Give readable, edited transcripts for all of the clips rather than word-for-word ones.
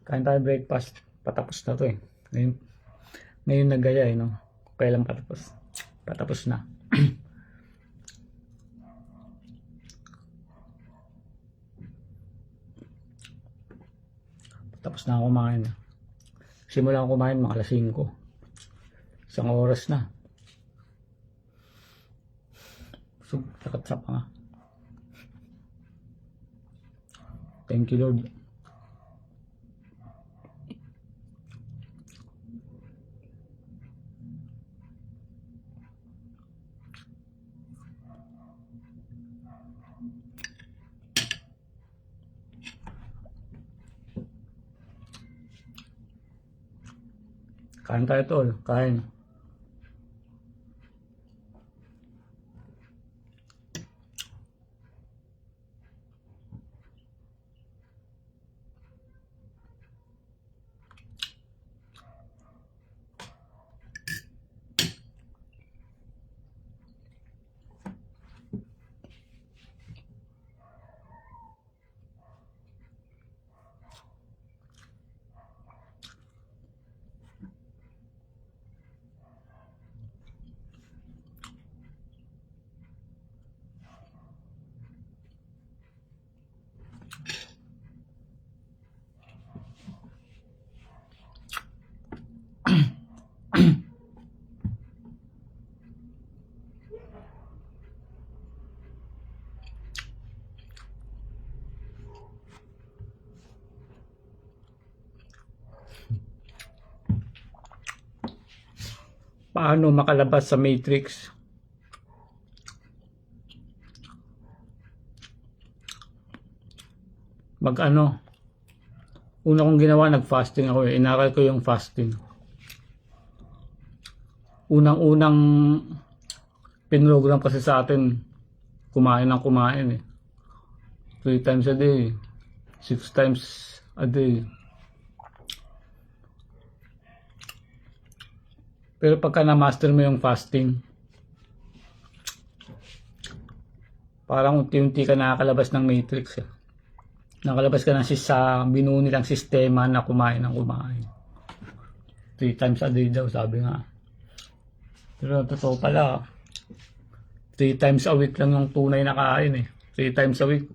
Kain tayo breakfast. Patapos na to eh. Ngayon nagaya eh, no? Kailan patapos? Patapos na. Patapos na ako kumain. Simula ako kumain mga alas 5. Isang oras na. So, takat sa pa nga. Thank you, Lord. Kain tayo tol, kain. Paano makalabas sa Matrix? Una kong ginawa, nag-fasting ako eh. Inaral ko yung fasting. Unang-unang pinrogram kasi sa atin, kumain ng kumain eh. 3 times a day, 6 times a day. Pero pagka na-master mo yung fasting, parang unti-unti ka nakakalabas ng matrix. Nakalabas ka sa binuo nilang sistema na kumain ng kumain. 3 times a day daw, sabi nga. Pero totoo pala, 3 times a week lang yung tunay na kain eh. 3 times a week.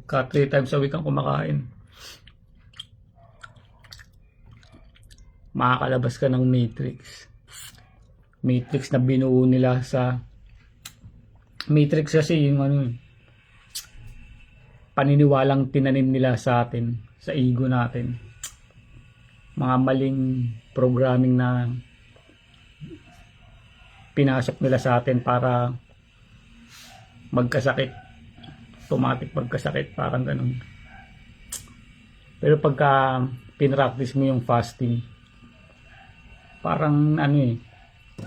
Pagka 3 times a week ang kumakain, makakalabas ka ng matrix. Matrix na binuo nila sa matrix kasi yung paniniwalang tinanim nila sa atin, sa ego natin. Mga maling programming na pinasok nila sa atin para magkasakit. Automatic magkasakit, parang ganun. Pero pagka pinractice mo yung fasting, parang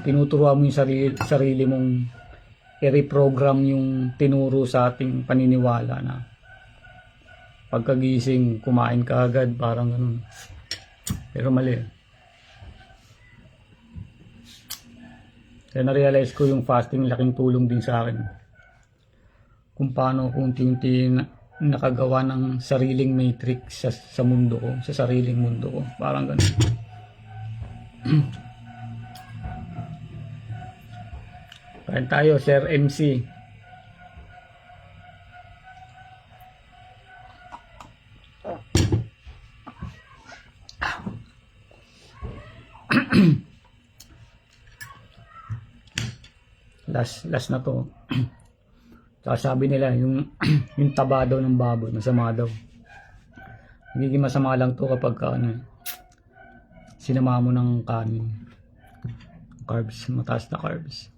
tinuturuan mo yung sarili mong i-reprogram yung tinuro sa ating paniniwala na pagkagising, kumain ka agad, parang ganun. Pero mali. Kaya na-realize ko yung fasting, laking tulong din sa akin. Kung paano kung unti-unti nakagawa ng sariling matrix sa mundo ko, sa sariling mundo ko. Parang ganun. Kain tayo, Sir MC. last na to. Sabi nila yung yung taba daw ng baboy, masama daw. Nagiging masama lang to kapag sinama mo ng kanin. Carbs, mataas na carbs.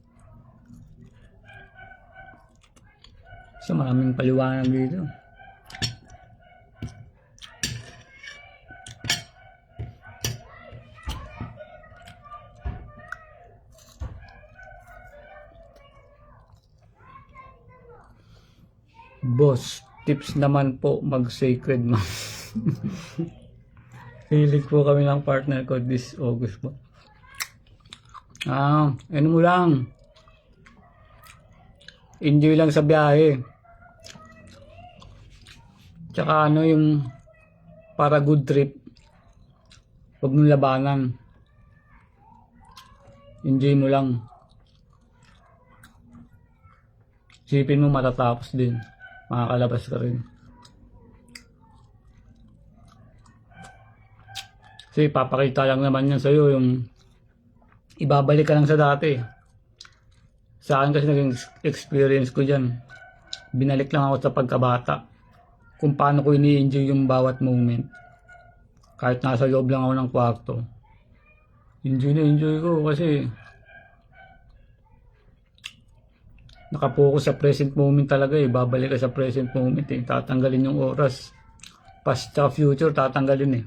So maraming paliwanag dito. Boss, tips naman po mag-sacred mo. Hilig po kami ng partner ko this August po. Ano mo lang. Enjoy lang sa biyahe. Tsaka yung para good trip, Huwag mong labanan. Enjoy mo lang. Isipin mo matatapos din. Makakalabas ka rin. Kasi papakita lang naman yan sa'yo yung ibabalik ka lang sa dati. Sa akin kasi naging experience ko dyan. Binalik lang ako sa pagkabata. Kung paano ko ini-enjoy yung bawat moment. Kahit nasa loob lang ako ng kwarto. Enjoy na enjoy ko kasi nakapokus sa present moment talaga eh. Babalik ka sa present moment eh. Tatanggalin yung oras. Past sa future tatanggalin eh.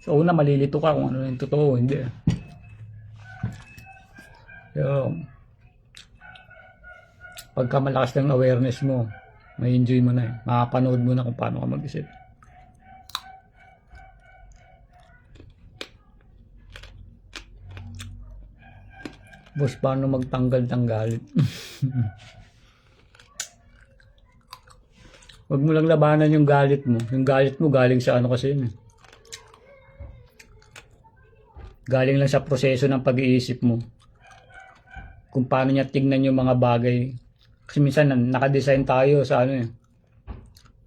So una malilito ka kung ano yung totoo, hindi eh. So, pagka malakas ng awareness mo, may enjoy mo na eh. Makapanood mo na kung paano ka mag-isip. Boss, paano magtanggal ng galit? Huwag mo lang labanan yung galit mo. Yung galit mo galing sa ano kasi yun eh. Galing lang sa proseso ng pag-iisip mo. Kung paano niya tignan yung mga bagay. Kasi minsan nakadesign tayo sa ano eh.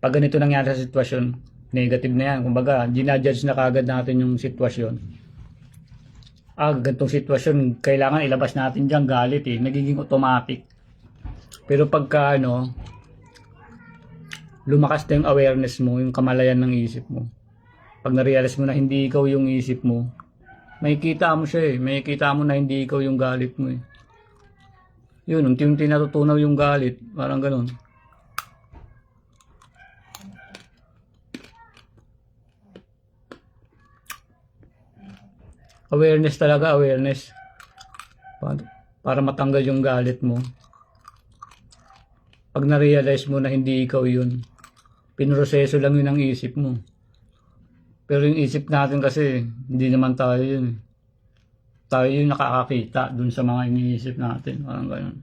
Pag ganito nangyari sa sitwasyon, negative na yan. Kumbaga, ginajudge na kagad natin yung sitwasyon. Ganitong sitwasyon, kailangan ilabas natin dyan galit eh. Nagiging automatic. Pero pagka ano, lumakas na yung awareness mo, yung kamalayan ng isip mo. Pag na-realize mo na hindi ikaw yung isip mo, makikita mo siya eh. Makikita mo na hindi ikaw yung galit mo eh. Yun, unti-unti natutunaw yung galit. Parang ganun. Awareness talaga, awareness. Para matanggal yung galit mo. Pag na-realize mo na hindi ikaw yun, pinroseso lang yun ang isip mo. Pero yung isip natin kasi, hindi naman tayo yun. Tayo yung nakakakita dun sa mga iniisip natin. Parang ganun.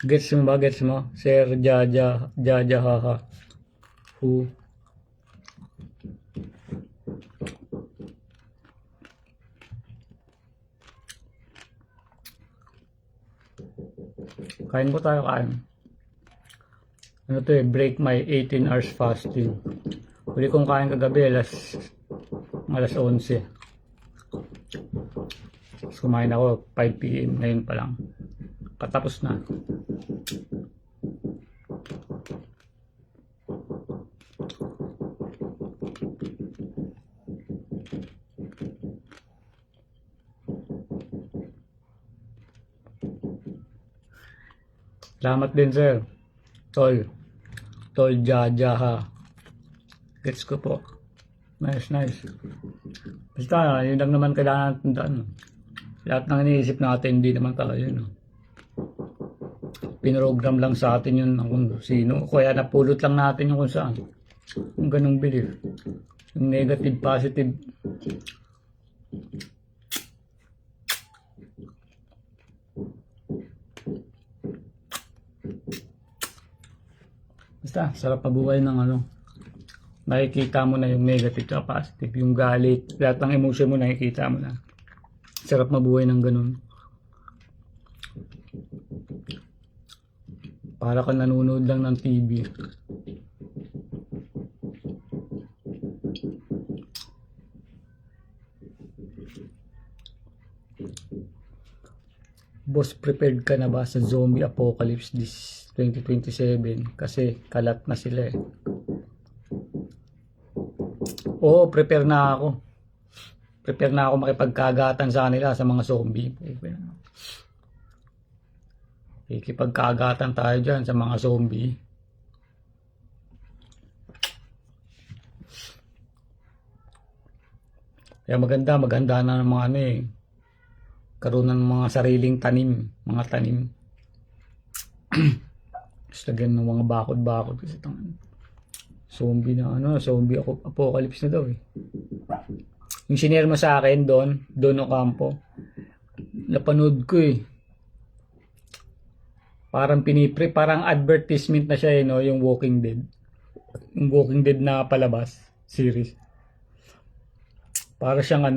Gets mo ba? Gets mo? Sir Jaja, Jaja haha. Who? Kain po tayo, kain. Ano to eh, break my 18 hours fasting. Huli kong kain kagabi, alas 11. Tapos kumain ako 5 PM, ngayon pa lang. Katapos na. Salamat din sir. Tol Jaja ha. Gets ko po. Nice. Basta yun lang naman kailangan tandaan. Lahat ng iniisip natin hindi naman tayo yun. Pinrogram lang sa atin yun kung sino. Kaya napulot lang natin yung kung saan. Yung ganong belief. Yung negative, positive. Basta, sarap mabuhay ng ano. Nakikita mo na yung negative at positive. Yung galit, lahat ng emotion mo nakikita mo na. Sarap mabuhay ng ganun. Para ka nanonood lang ng TV. Boss, prepared ka na ba sa zombie apocalypse this 2027? Kasi kalat na sila eh. Oo, prepare na ako. Prepare na ako makipagkagatan sa kanila sa mga zombie. Ikipagkagatan tayo dyan sa mga zombie. Kaya maganda na ng mga ano eh. Karoon ng mga sariling tanim, mga tanim. Tapos lagyan ng mga bakod-bakod kasi itong zombie na ano, zombie apocalypse na daw eh. Yung sinare mo sa akin doon Ocampo, napanood ko eh. parang advertisement na siya, no, yung Walking Dead. Yung Walking Dead na palabas series. Para siyang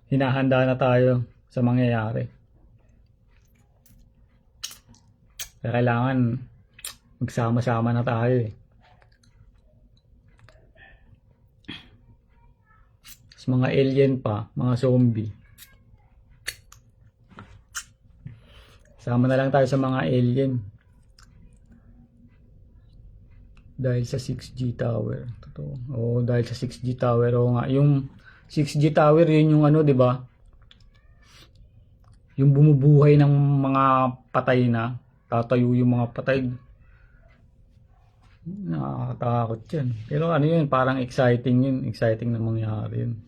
hinahanda na tayo sa mangyayari. Kaya kailangan magsama-sama na tayo eh. Sa mga alien pa, mga zombie. Sama na lang tayo sa mga alien. Dahil sa 6G tower. Totoo. Oo, dahil sa 6G tower. Oo nga, yung 6G tower, yun yung di ba? Yung bumubuhay ng mga patay na. Tatayo yung mga patay. Nakakatakot yan. Pero yun, parang exciting yun. Exciting na mangyari yun.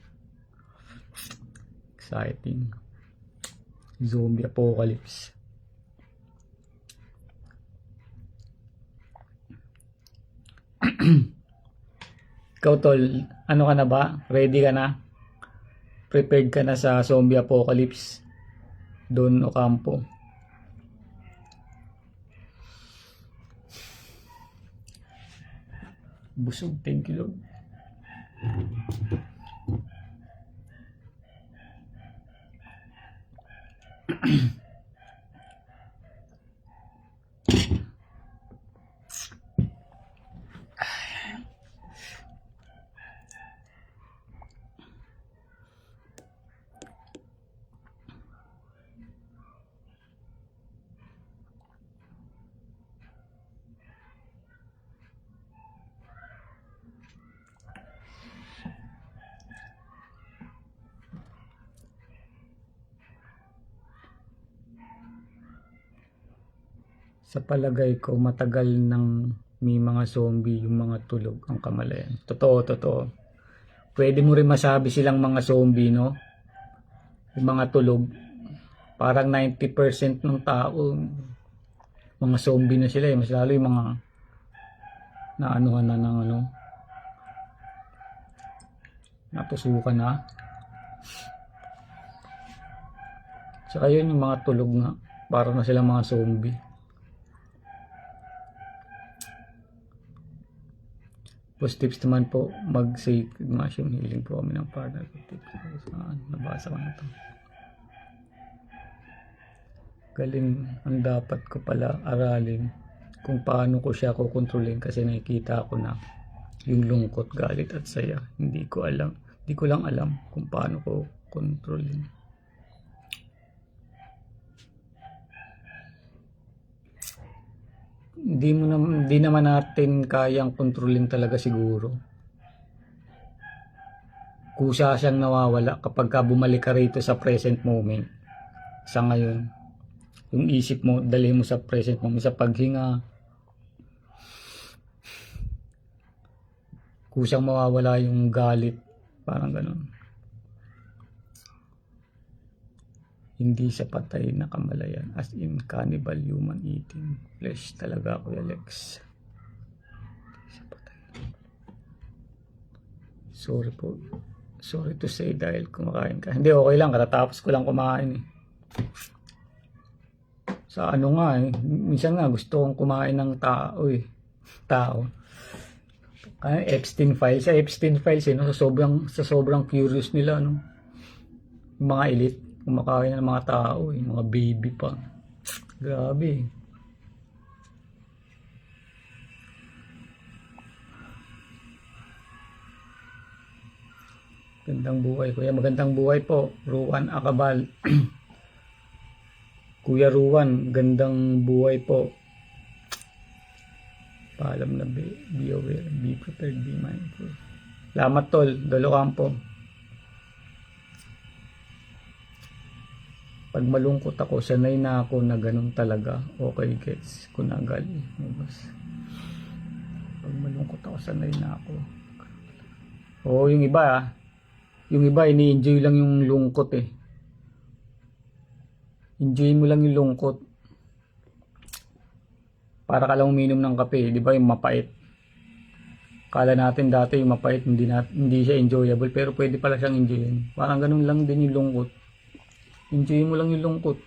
Exciting. Zombie apocalypse. Ikaw tol, ano ka na ba? Ready ka na? Prepared ka na sa zombie apocalypse? Don Ocampo. Busog, thank you Lord. Sa palagay ko, matagal nang may mga zombie yung mga tulog ang kamalayan. Totoo, totoo. Pwede mo rin masabi silang mga zombie, no? Yung mga tulog. Parang 90% ng tao, mga zombie na sila eh. Mas lalo yung mga naanuhan na ng natusukan na. Saka yun yung mga tulog nga. Parang na silang mga zombie. Post tips naman po, mag-say mushroom healing po kami ng partner ko. Tips nabasa ko na ito. Galing, ang dapat ko pala aralin kung paano ko siya kukontrolin kasi nakikita ko na yung lungkot, galit at saya. Hindi ko lang alam kung paano ko kontrolin. Hindi naman natin kayang kontrolin talaga siguro. Kusa siyang nawawala kapag bumalik ka rito sa present moment. Sa ngayon, yung isip mo, dali mo sa present moment, sa paghinga. Kusang mawawala yung galit, parang ganun. Hindi sa patay na kamalayan, as in cannibal human eating flesh talaga, Kuya Lex. Sa patay. Sorry po. Sorry to say dahil kumakain ka. Hindi, okay lang, katatapos ko lang kumain eh. Sa nga eh, minsan nga gusto kong kumain ng tao eh. Tao. Kaya Epstein files, sa Epstein files eh, no? sa sobrang curious nila, no? Yung mga elite kumakain ng mga tao, mga baby pa. Grabe. Gandang buhay, kuya. Magandang buhay po. Ruan Akabal. Kuya Ruan, gandang buhay po. Paalam na be aware, be prepared, be mindful. Salamat tol, Dolo Campo. Pag malungkot ako, sanay na ako na ganun talaga. Okay, gets ko na gali. Pag malungkot ako, sanay na ako. Oo, yung iba ini-enjoy lang yung lungkot eh. Enjoy mo lang yung lungkot. Para ka lang uminom ng kape, di ba, yung mapait. Kala natin dati yung mapait, hindi siya enjoyable, pero pwede pala siyang enjoyin. Parang ganun lang din yung lungkot. Enjoy mo lang yung lungkot.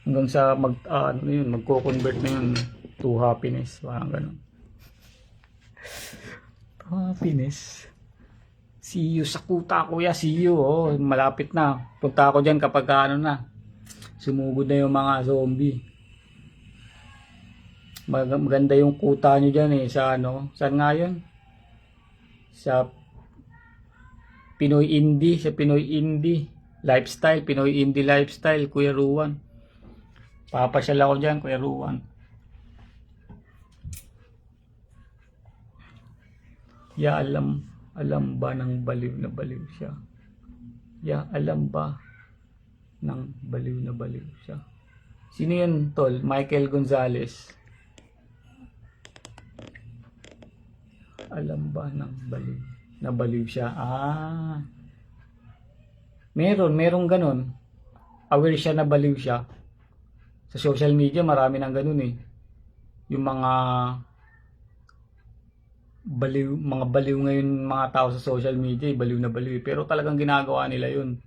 Hanggang sa ano yun, magko-convert na yun to happiness. Parang ganun. To happiness. See you sa kuta, kuya. See you. Oh, malapit na. Punta ako dyan kapag ano na. Sumugod na yung mga zombie. Maganda yung kuta nyo dyan eh. Sa ano. Saan nga yun? Sa Pinoy Indie. Sa Pinoy Indie Lifestyle. Pinoy Indie Lifestyle. Kuya Ruwan. Papasyal ako dyan, Kuya Ruwan. Ya, alam ba ng baliw na baliw siya? Ya, alam ba ng baliw na baliw siya? Sino yun, tol? Michael Gonzalez. Alam ba ng baliw na baliw siya? Ah. Merong ganun. Aware siya na baliw siya. Sa social media, marami nang ganun eh. Yung mga baliw ngayon, mga tao sa social media, baliw na baliw. Pero talagang ginagawa nila yun.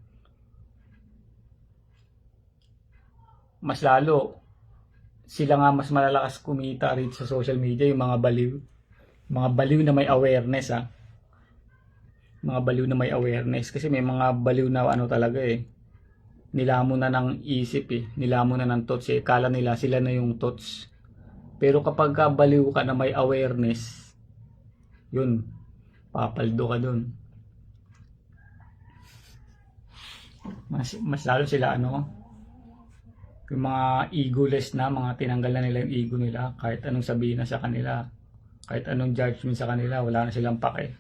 Mas lalo, sila nga mas malalakas kumita rin sa social media, yung mga baliw. Mga baliw na may awareness ha. Mga baliw na may awareness. Kasi may mga baliw na ano talaga eh. Nilamon na ng isip eh. Nilamon na ng thoughts eh. Kala nila sila na yung thoughts. Pero kapag baliw ka na may awareness, yun, papaldo ka dun. Mas lalo sila ano, yung mga egoless na, mga tinanggal na nila yung ego nila. Kahit anong sabihin na sa kanila, kahit anong judgment sa kanila, wala na silang pake.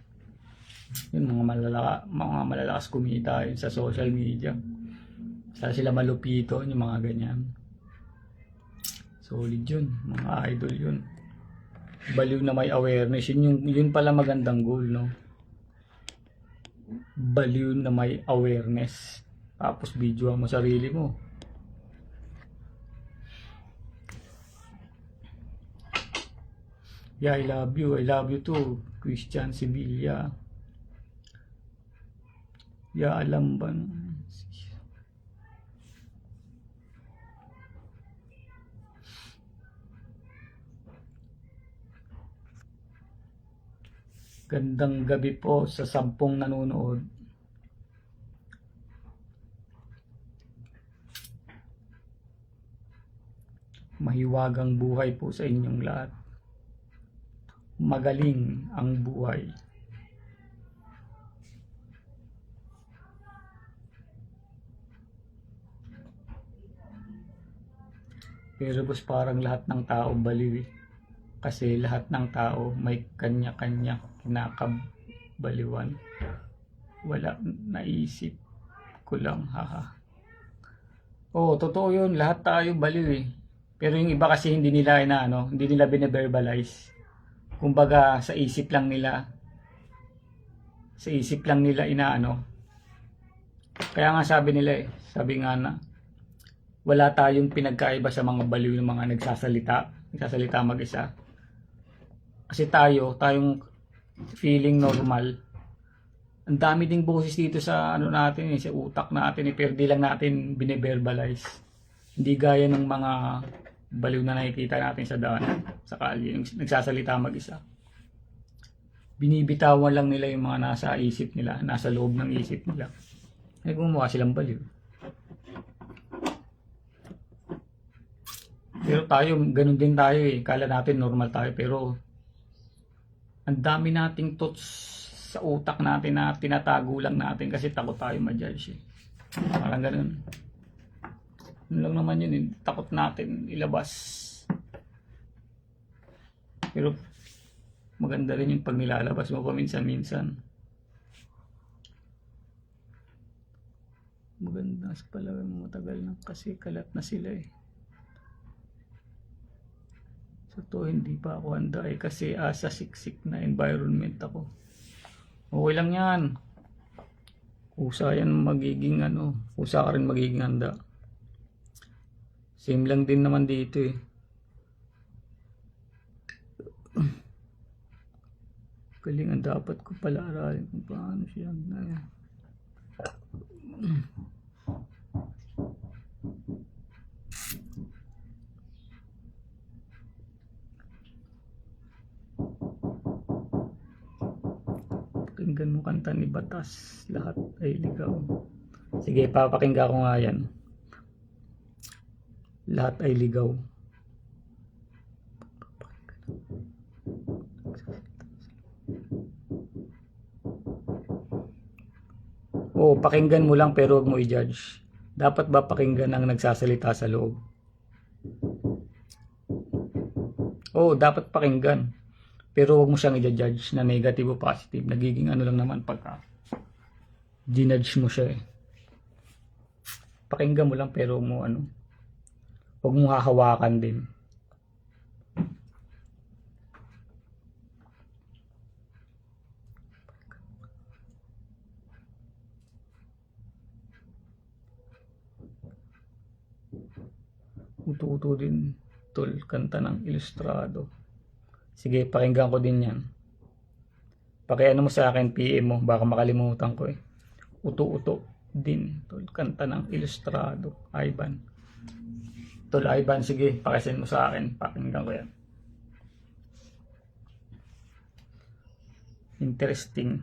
Yun, mga malalakas kumita yun sa social media. Sila malupito, yung mga ganyan. Solid yun, mga idol yun. Baliw na may awareness, yun pala magandang goal, no? Baliw na may awareness. Tapos video mo sarili mo. Yeah, I love you too, Christian Sevilla. Yeah, alam ba? Gandang gabi po sa 10 nanonood. Mahiwagang buhay po sa inyong lahat. Magaling ang buhay. Pero boss, parang lahat ng tao baliw eh. Kasi lahat ng tao may kanya-kanya kinakabaliwan. Wala, naisip ko lang, haha. Oo, totoo yun. Lahat tayo baliw eh. Pero yung iba kasi hindi nila hindi nila bine-verbalize. Kumbaga sa isip lang nila inaano. Kaya nga sabi nila sabi nga na wala tayong pinagkaiba sa mga baliw ng mga nagsasalita mag-isa. Kasi tayong feeling normal. Ang dami ding boses dito sa natin sa utak natin pero di lang natin bine-verbalize. Hindi gaya ng mga baliw na nakikita natin sa daan, sa kalye, yung nagsasalita mag-isa. Binibitawan lang nila yung mga nasa isip nila, nasa loob ng isip nila. Ay gumawa silang baliw. Pero tayo, ganun din tayo eh. Kala natin normal tayo pero ang dami nating thoughts sa utak natin na tinatago lang natin kasi takot tayo ma-judge eh. Parang ganun. Yun lang naman yun eh. Takot natin ilabas. Pero maganda rin yung pag nilalabas mo paminsan-minsan. Maganda pala matagal na kasi kalat na sila eh. So to hindi pa ako handa eh kasi sa siksik na environment ako. Okay lang yan. Kusa yan magiging kusa ka rin magiging handa. Same lang din naman dito eh. Galingan dapat ko pala aralin kung paano siya Pakinggan mo kanta ni Batas, lahat ay ligaw. Sige, papakinggan ko nga yan. Lahat ay ligaw. Oo, pakinggan mo lang pero huwag mo i-judge. Dapat ba pakinggan ang nagsasalita sa loob? Oo, dapat pakinggan. Pero huwag mo siyang i-judge na negative o positive. Nagiging ano lang naman pagka ginudge mo siya eh. Pakinggan mo lang pero huwag mo hahawakan din. Uto-uto din, tol, kanta ng Ilustrado. Sige, pakinggan ko din yan. Pakiano mo sa akin, PM mo, baka makalimutan ko eh. Uto-uto din, tol, kanta ng Ilustrado. Ivan. Tol, Ivan, sige, pakisend mo sa akin. Pakinggan ko yan. Interesting.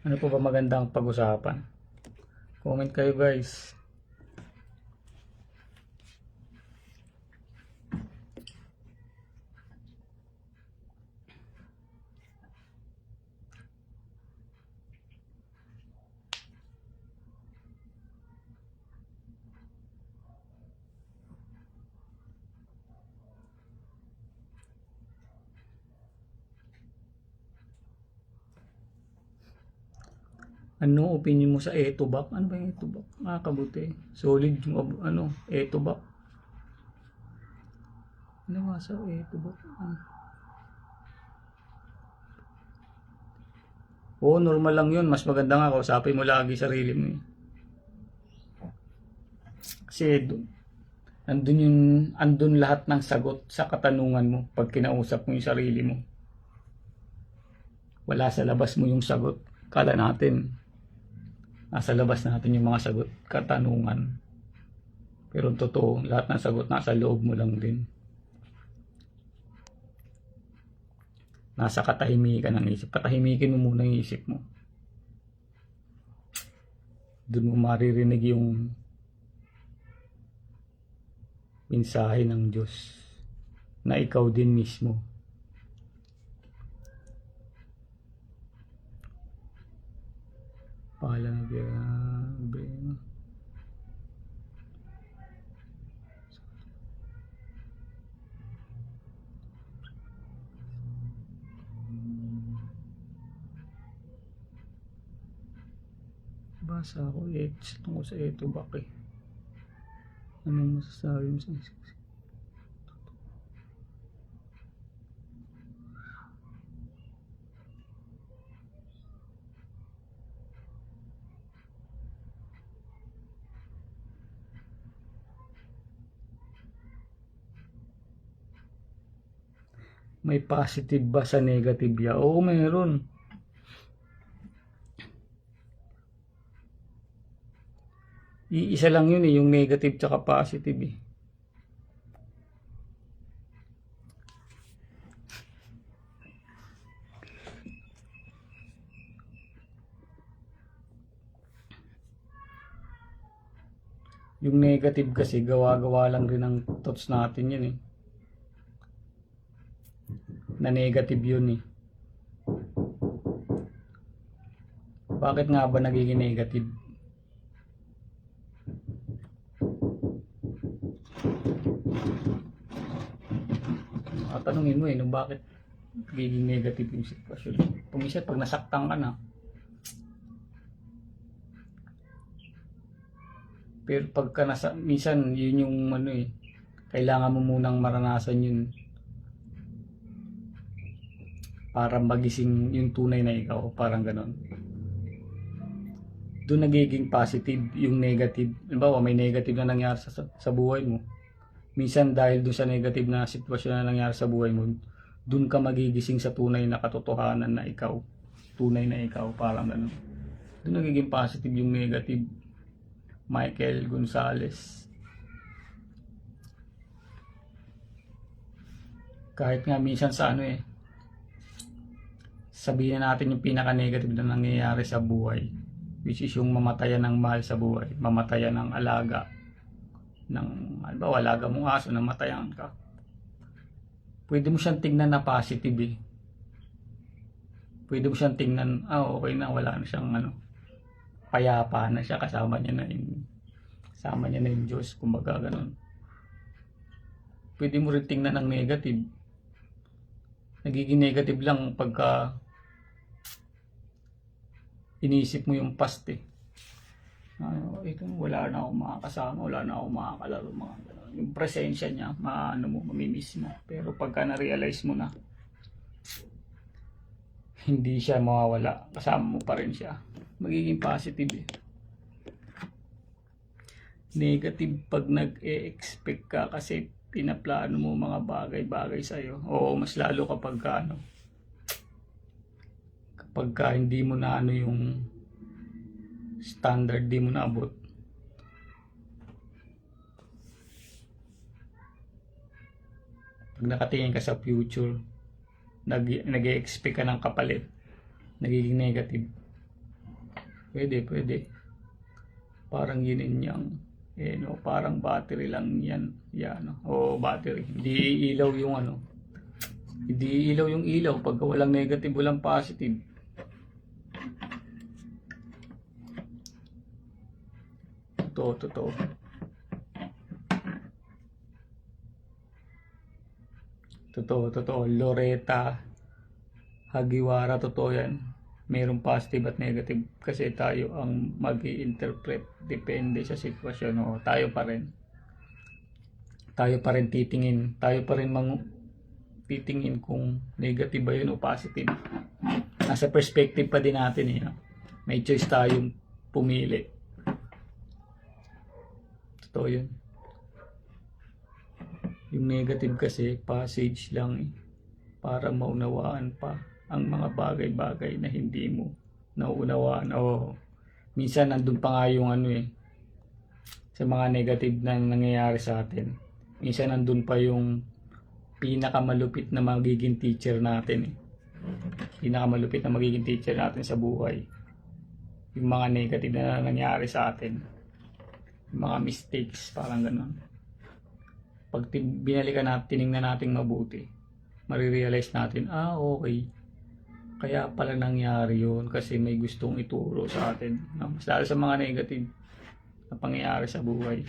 Ano po ba magandang pag-usapan? Comment kayo guys. Ano opinion mo sa Etobak? Ano ba yung Etobak? Nakakabuti. Solid yung Etobak. Ano nga sa Etobak? Oo, normal lang yun. Mas maganda nga kausapin mo lagi sarili mo eh. Kasi andun lahat ng sagot sa katanungan mo pag kinausap mo yung sarili mo. Wala sa labas mo yung sagot. Kala natin nasa labas natin yung mga sagot, katanungan. Pero totoo, lahat ng sagot nasa loob mo lang din. Nasa katahimikan ng isip. Katahimikin mo muna yung isip mo. Doon mo maririnig yung mensahe ng Diyos na ikaw din mismo. Pala na grabe. Basa ako tungkol sa Etobak eh. Anong masasabi mo sa isip? May positive ba sa negative ya? Oo, meron. Iisa lang yun eh, yung negative tsaka positive eh. Yung negative kasi gawa-gawa lang rin ng thoughts natin yun eh. Na negative yun eh. Bakit nga ba nagiging negative? Tanungin mo eh, bakit nagiging negative yung sitwasyon? Pumisat pag nasaktan ka na. Pero pagka minsan yun yung kailangan mo munang maranasan yun para magising yung tunay na ikaw, parang ganon. Doon nagiging positive yung negative. Halimbawa, may negative na nangyari sa buhay mo. Minsan dahil doon sa negative na sitwasyon na nangyari sa buhay mo, doon ka magigising sa tunay na katotohanan na ikaw. Tunay na ikaw, parang gano'n. Doon nagiging positive yung negative. Michael Gonzalez. Kahit nga minsan sa sabihin na natin yung pinaka-negative na nangyayari sa buhay, which is yung mamatayan ng mahal sa buhay, mamatayan ng alaga, alaga mong aso, namatayan ka. Pwede mo siyang tingnan na positive eh. Pwede mo siyang tingnan, okay na, wala na siyang payapa na siya, kasama niya na yung Diyos, kumbaga ganun. Pwede mo rin tingnan ng negative. Nagiging negative lang pagka inisip mo yung past eh. Ito, wala na akong makakasama, wala na akong makakalaro, mga ganun. Yung presensya niya, mamimiss mo. Pero pagka na-realize mo na, hindi siya mawawala, kasama mo pa rin siya. Magiging positive eh. Negative pag nag-e-expect ka kasi pinaplano mo mga bagay-bagay sa'yo. Oo, mas lalo kapag kapag hindi mo na yung standard, di mo naabot. Pag nakatingin ka sa future, nag-e-expect ka ng kapalit, nagiging negative. Pwede. Parang yin yang. Parang battery lang yan. Battery. Hindi ilaw yung Hindi ilaw yung ilaw pagka walang negative, walang positive. Totoo. Totoo. Loretta Hagiwara, totoo yan. Mayroong positive at negative kasi tayo ang mag-i-interpret depende sa sitwasyon. Tayo pa rin titingin, titingin kung negative ba yun o positive. Nasa perspective pa din natin eh. May choice tayong pumili. Totoo yun. Yung negative kasi passage lang eh, para maunawaan pa ang mga bagay-bagay na hindi mo nauunawaan. Minsan nandun pa nga yung sa mga negative na nangyayari sa atin. Minsan nandun pa yung pinakamalupit na magiging teacher natin. Pinakamalupit na magiging teacher natin sa buhay. Yung mga negative na nangyayari sa atin. Yung mga mistakes, parang ganun. Pag binalikan natin, tinignan natin mabuti, marirealize natin, okay. Kaya pala nangyari yun kasi may gustong ituro sa atin. Mas lalo sa mga negative na pangyayari sa buhay.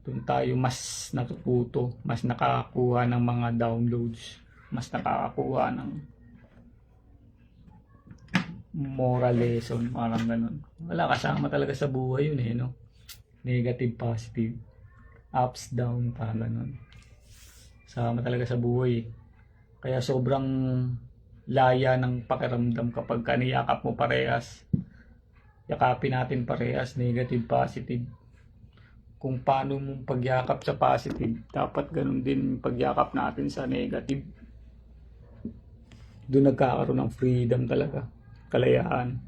Doon tayo mas natututo, mas nakakakuha ng mga downloads, mas nakakakuha ng moral lesson, parang ganun. Wala, kasama talaga sa buhay yun eh, no? Negative, positive, ups, down, parang ganun. Kasama talaga sa buhay. Kaya sobrang laya ng pakiramdam kapag kaniyakap mo parehas. Yakapin natin parehas, negative, positive. Kung paano mong pagyakap sa positive, dapat ganun din pagyakap natin sa negative. Doon nagkakaroon ng freedom talaga, kalayaan.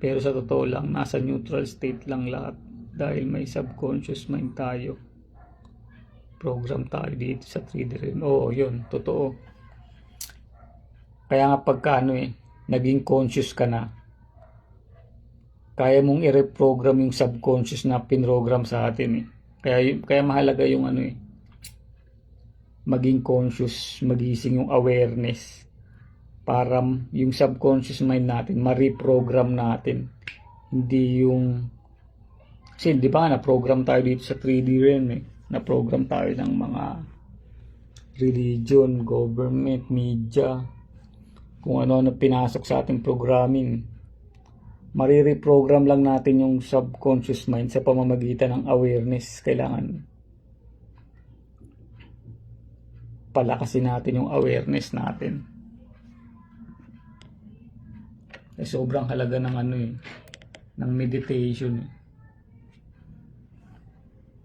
Pero sa totoo lang, nasa neutral state lang lahat dahil may subconscious mind tayo. Program tayo dito sa 3D realm. Yun, totoo. Kaya nga pagka naging conscious ka na, kaya mong i-reprogram yung subconscious na pinrogram sa atin eh. Kaya mahalaga yung maging conscious, magising yung awareness para yung subconscious mind natin ma-reprogram natin. Hindi yung kasi di ba na-program tayo dito sa 3D realm eh. Na-program tayo ng mga religion, government, media, kung ano pinasok sa ating programming. Marireprogram lang natin yung subconscious mind sa pamamagitan ng awareness. Kailangan palakasin natin yung awareness natin. Sobrang halaga ng ng meditation.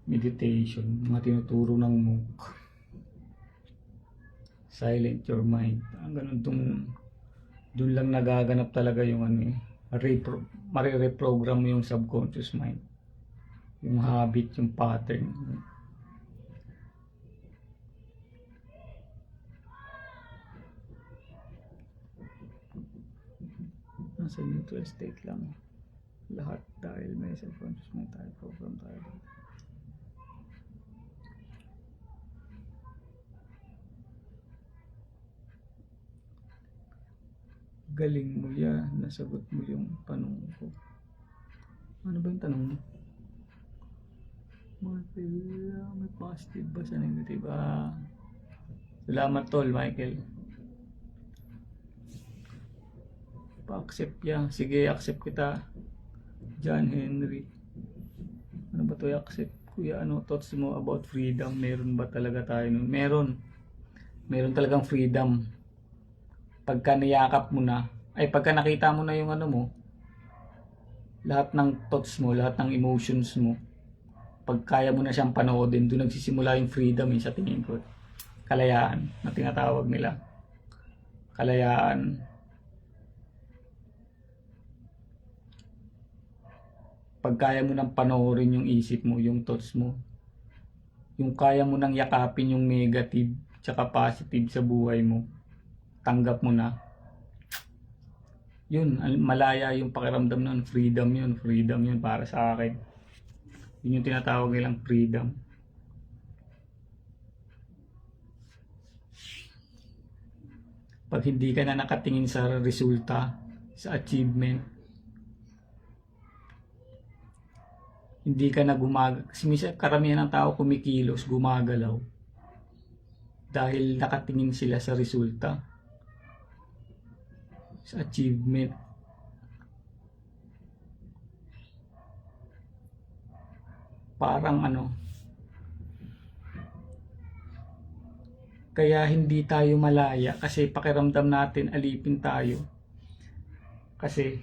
meditation, mga tinuturo ng monk. Silent your mind. Ang ganun dun lang nagaganap talaga yung ano marireprogram mo yung subconscious mind. Yung habit, yung pattern. Nasa neutral state lang. Lahat dahil may subconscious mind tayo, program tayo. Galing mo yan, nasagot mo yung tanong ko. Ano ba yung tanong mo? May positive ba sa negative? Salamat tol, Michael. Pa-accept yan. Sige, accept kita. John Henry. Ano ba to i-accept? Kuya, ano thoughts mo about freedom? Meron ba talaga tayo nun? Meron. Meron talagang freedom. Pagka niyakap mo na, pagka nakita mo na yung ano mo, lahat ng thoughts mo, lahat ng emotions mo, pag kaya mo na siyang panoodin, doon nagsisimula yung freedom sa tingin ko. Kalayaan na tinatawag nila. Kalayaan. Pag kaya mo nang panoorin yung isip mo, yung thoughts mo, yung kaya mo nang yakapin yung negative tsaka positive sa buhay mo, tanggap mo na. Yun, malaya yung pakiramdam nun. Freedom yun para sa akin. Yun yung tinatawag nilang freedom. Pag hindi ka na nakatingin sa resulta, sa achievement, hindi ka na kasi minsan karamihan ng tao kumikilos, gumagalaw dahil nakatingin sila sa resulta, sa achievement. Parang kaya hindi tayo malaya kasi pakiramdam natin alipin tayo. Kasi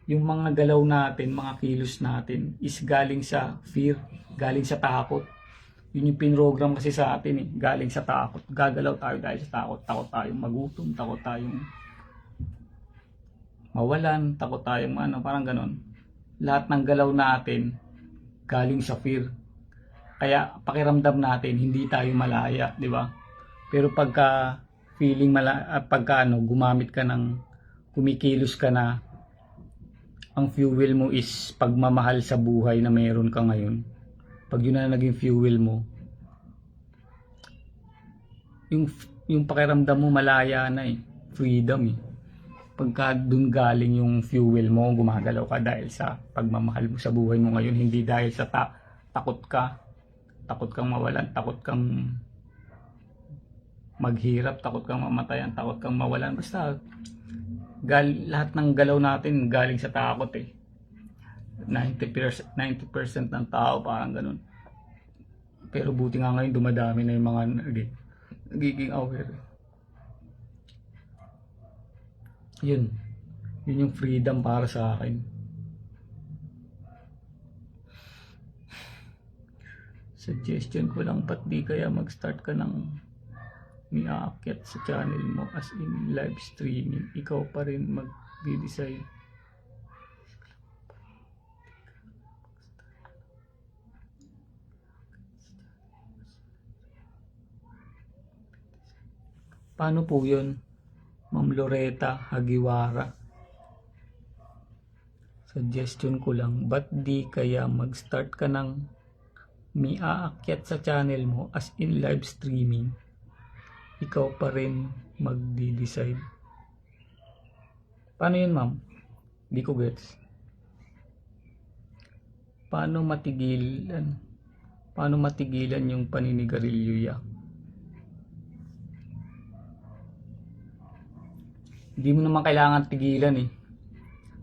yung mga galaw natin, mga kilos natin is galing sa fear, galing sa takot. Yun yung pinrogram kasi sa atin galing sa takot. Gagalaw tayo dahil sa takot. Takot tayong magutom, takot tayong mawalan, takot tayong parang ganon. Lahat ng galaw natin galing sa fear. Kaya pakiramdam natin hindi tayo malaya, di ba? Pero pagka gumamit ka ng kumikilos ka na, ang fuel mo is pagmamahal sa buhay na meron ka ngayon. Pag yun na naging fuel mo, yung pakiramdam mo malaya na freedom Pagka dun galing yung fuel mo, gumagalaw ka dahil sa pagmamahal mo sa buhay mo ngayon, hindi dahil sa takot kang mawalan, takot kang maghirap, takot kang mamatayan, takot kang mawalan. Basta lahat ng galaw natin galing sa takot 90% ng tao parang ganun. Pero buti nga ngayon dumadami na yung mga nagiging aware. Yun yung freedom para sa akin. Suggestion ko lang, ba't di kaya mag-start ka ng aakyat sa channel mo as in live streaming, ikaw pa rin mag-decide. Paano po yun, Ma'am Loretta Hagiwara? Suggestion ko lang, ba't di kaya mag-start ka ng aakyat sa channel mo as in live streaming, ikaw pa rin magdi-decide. Paano yun, ma'am? Di ko gets. Paano matigilan yung paninigarilyo ya? Hindi mo naman kailangan tigilan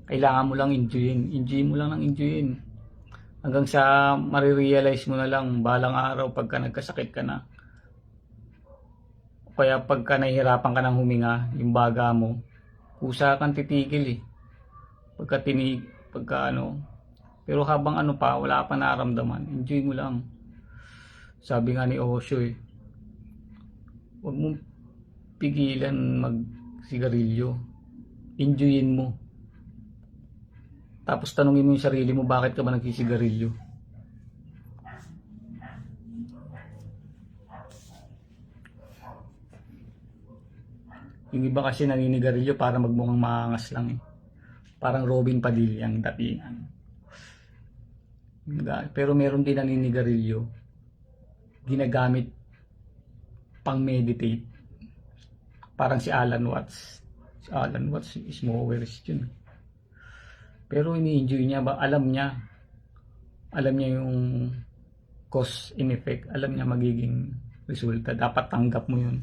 Kailangan mo lang enjoyin. Enjoy mo lang ng enjoyin. Hanggang sa marirealize mo na lang balang araw pagka nagkasakit ka na. Kaya pagka nahihirapan ka ng huminga, yung baga mo, kusa kang titigil Pero habang ano pa, wala pa naramdaman, enjoy mo lang. Sabi nga ni Osho huwag mong pigilan magsigarilyo. Enjoyin mo. Tapos tanungin mo yung sarili mo, bakit ka ba nagsisigarilyo? Yung iba kasi naninigarilyo para magmukhang maangas lang eh. Parang Robin Padilla ang datingan. Pero meron din naninigarilyo, ginagamit pang meditate. Parang si Alan Watts. Si Alan Watts is smokers yun. Pero ini-enjoy niya ba? Alam niya yung cause and effect. Alam niya magiging resulta. Dapat tanggap mo yun.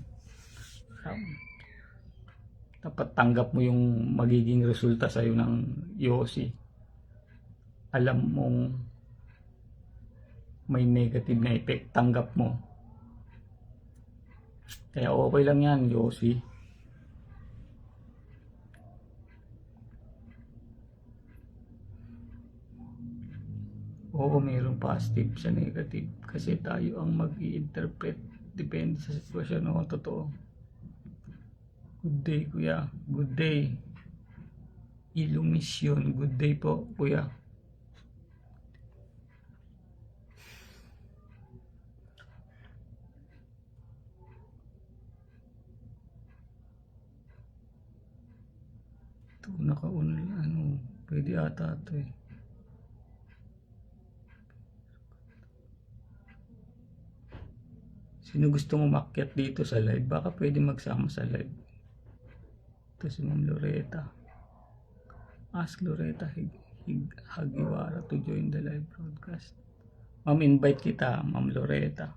Dapat tanggap mo yung magiging resulta sa'yo ng yosi. Alam mong may negative na effect, tanggap mo. Kaya okay lang yan, yosi. Oo, mayroong positive sa negative. Kasi tayo ang mag-i-interpret. Depende sa sitwasyon. Oo, totoo. Good day, kuya. Good day. Illumission. Good day po, kuya. Ito, naka-on, pwede ata ito eh. Sino gusto mo makyat dito sa live? Baka pwede magsama sa live. Ito si Ma'am Loretta. Ask Loretta Hagiwara to join the live broadcast. Ma'am, invite kita, Ma'am Loretta.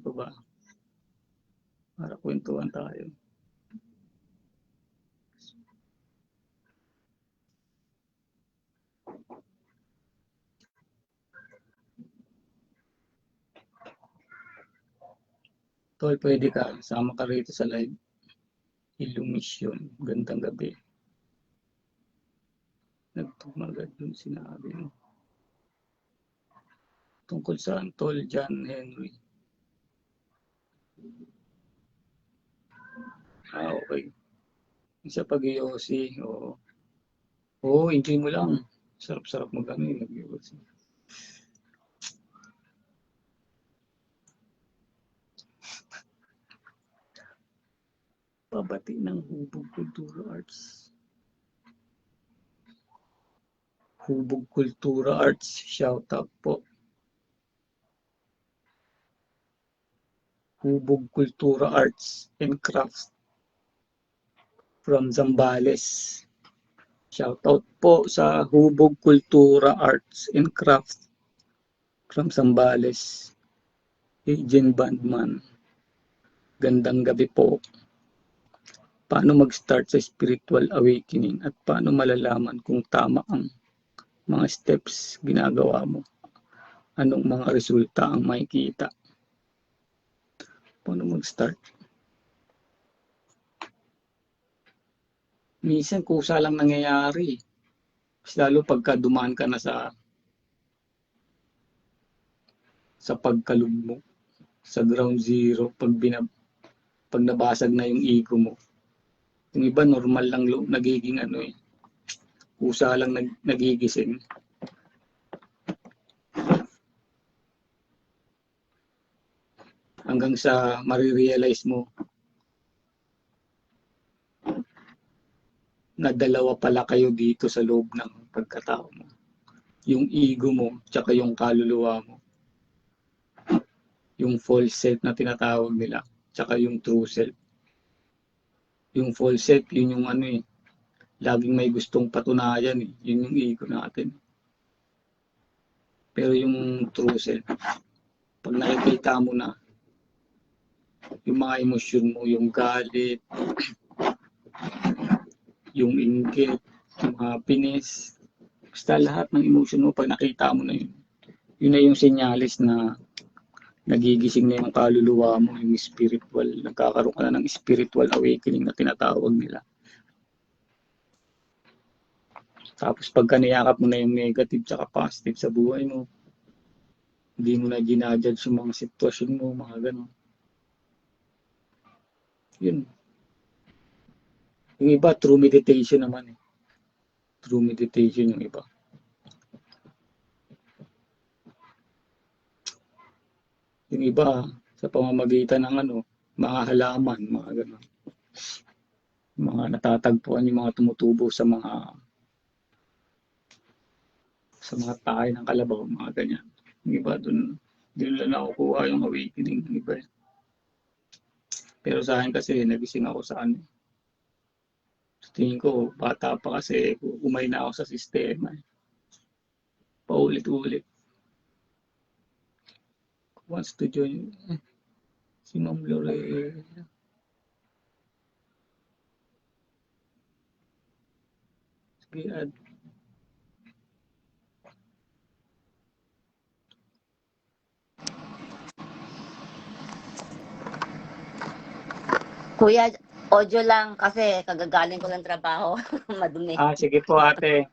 Ano ba? Para kwentuhan tayo. Tol, pwede ka. Sama ka rito sa live. Illumission. Gandang gabi. Nagtumagad dun sinabi mo. Tungkol saan, Tol John Henry? Okay. Sa pag-iossi, oo. Oo, enjoy mo lang. Sarap-sarap mo kami, nag-iossi. Pabati ng Hubog Kultura Arts. Hubog Kultura Arts, shout out po. Hubog Kultura Arts and Crafts from Zambales. Shout out po sa Hubog Kultura Arts and Crafts from Zambales. Agent Bandman. Gandang gabi po. Paano mag-start sa spiritual awakening at paano malalaman kung tama ang mga steps ginagawa mo? Anong mga resulta ang makikita? Paano mag-start? Minsan kusa lang nangyayari. Lalo pagka dumaan ka na sa pagkalog mo, sa ground zero, pag nabasag na yung ego mo. Yung iba normal lang nagiging kusa lang nagigising. Hanggang sa marirealize mo na dalawa pala kayo dito sa loob ng pagkatao mo. Yung ego mo, tsaka yung kaluluwa mo. Yung false self na tinatawag nila, tsaka yung true self. Yung false self, yun yung laging may gustong patunayan eh. Yun yung ego natin. Pero yung true self, pag nakikita mo na yung mga emosyon mo, yung galit, yung inggit, yung happiness, basta lahat ng emosyon mo, pag nakita mo na yun, yun na yung senyalis na nagigising na yung kaluluwa mo, yung spiritual, nagkakaroon ka na ng spiritual awakening na tinatawag nila. Tapos pagka niyakap mo na yung negative tsaka positive sa buhay mo, hindi mo na ginajudge yung mga sitwasyon mo, mga gano'n. Yun. Yung iba, true meditation naman eh. True meditation yung iba. Yung iba, sa pamamagitan ng mga halaman, mga gano'n. Mga natatagpuan yung mga tumutubo sa mga tayo ng kalabaw, mga ganyan. Yung iba dun nila nakukuha yung awakening ng iba. Pero sa akin kasi, nagising ako sa Sa tingin ko, bata pa kasi, umay na ako sa sistema. Paulit-ulit. Wants to join, si Ma'am Lorel. Sige, add. Kuya, audio lang kasi kagagaling ko ng trabaho. Madumi. Sige po ate.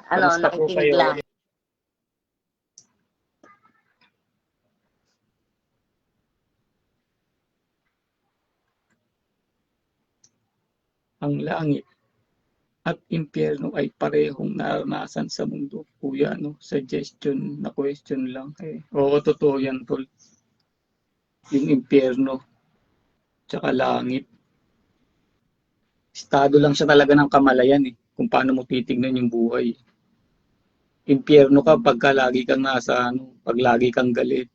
Kamusta po Nakikinig kayo? lang. Ang langit at impyerno ay parehong naranasan sa mundo. Kuya, suggestion na question lang. Oo, totoo yan, tol. Yung impyerno, tsaka langit. Estado lang siya talaga ng kamalayan kung paano mo titignan yung buhay. Impyerno ka pagka lagi kang pag lagi kang galit,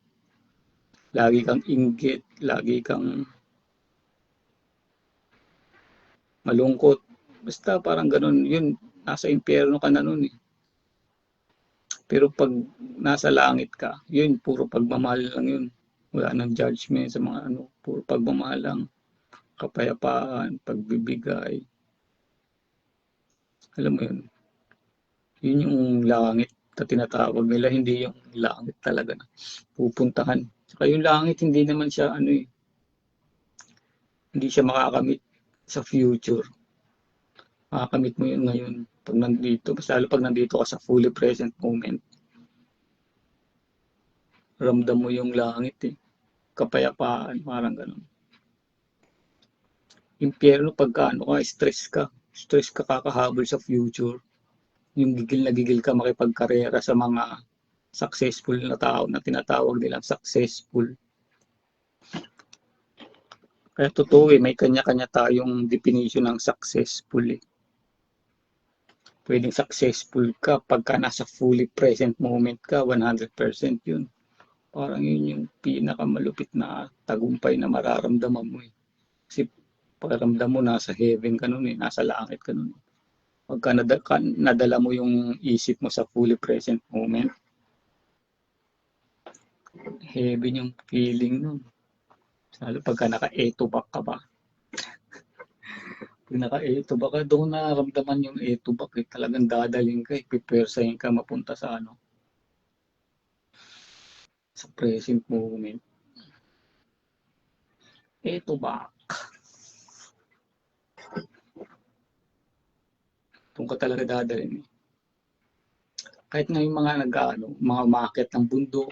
lagi kang inggit, lagi kang malungkot. Basta parang ganun, yun, nasa impyerno ka na nun Pero pag nasa langit ka, yun, puro pagmamahal lang yun. Wala nang judgment sa mga puro pagmamahal lang, kapayapaan, pagbibigay. Alam mo yun, yun yung langit na tinatawag nila, hindi yung langit talaga na pupuntahan. Saka yung langit, hindi naman siya hindi siya makakamit sa future. Makakamit mo yun ngayon pag nandito, lalo pag nandito ka sa fully present moment. Ramdam mo yung langit kapayapaan, parang ganun. Impyerno pagka stress ka kakahabol sa future. Yung gigil ka makipagkarera sa mga successful na tao na tinatawag nilang successful. Kaya totoo may kanya-kanya tayong definition ng successful Pwedeng successful ka pagka nasa fully present moment ka, 100% yun. Parang yun yung pinakamalupit na tagumpay na mararamdaman mo Kasi pakiramdam mo nasa heaven ka nun nasa langit ka nun. Pagka nadala mo yung isip mo sa fully present moment, heaven yung feeling nun. Lalo pagka naka-eto back ka ba. Pag naka-eto back ka, doon nararamdaman yung eto back Talagang dadaling ka pipersahin ka mapunta sa sa present moment. Eto back. Doon ka talaga dadaling Kahit nga yung mga mga umakyat ng bundok,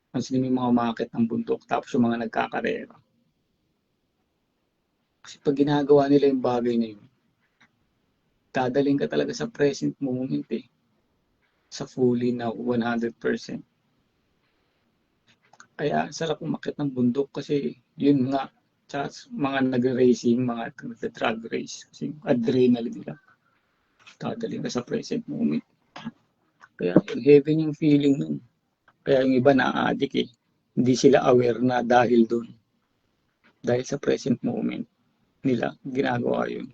Pansin mo yung mga umakyat ng bundok tapos yung mga nagkakarera. Kasi pag ginagawa nila yung bagay na yun, dadaling ka talaga sa present moment Sa fully na 100%. Kaya sarap umakyat ng bundok kasi yun nga, tsaka mga nag-racing, mga nag-drag race, kasi adrenaline nila. Dadaling ka sa present moment. Kaya heaven yung feeling nun. Kaya yung iba na-addict Hindi sila aware na dahil dun. Dahil sa present moment nila, ginagawa yun.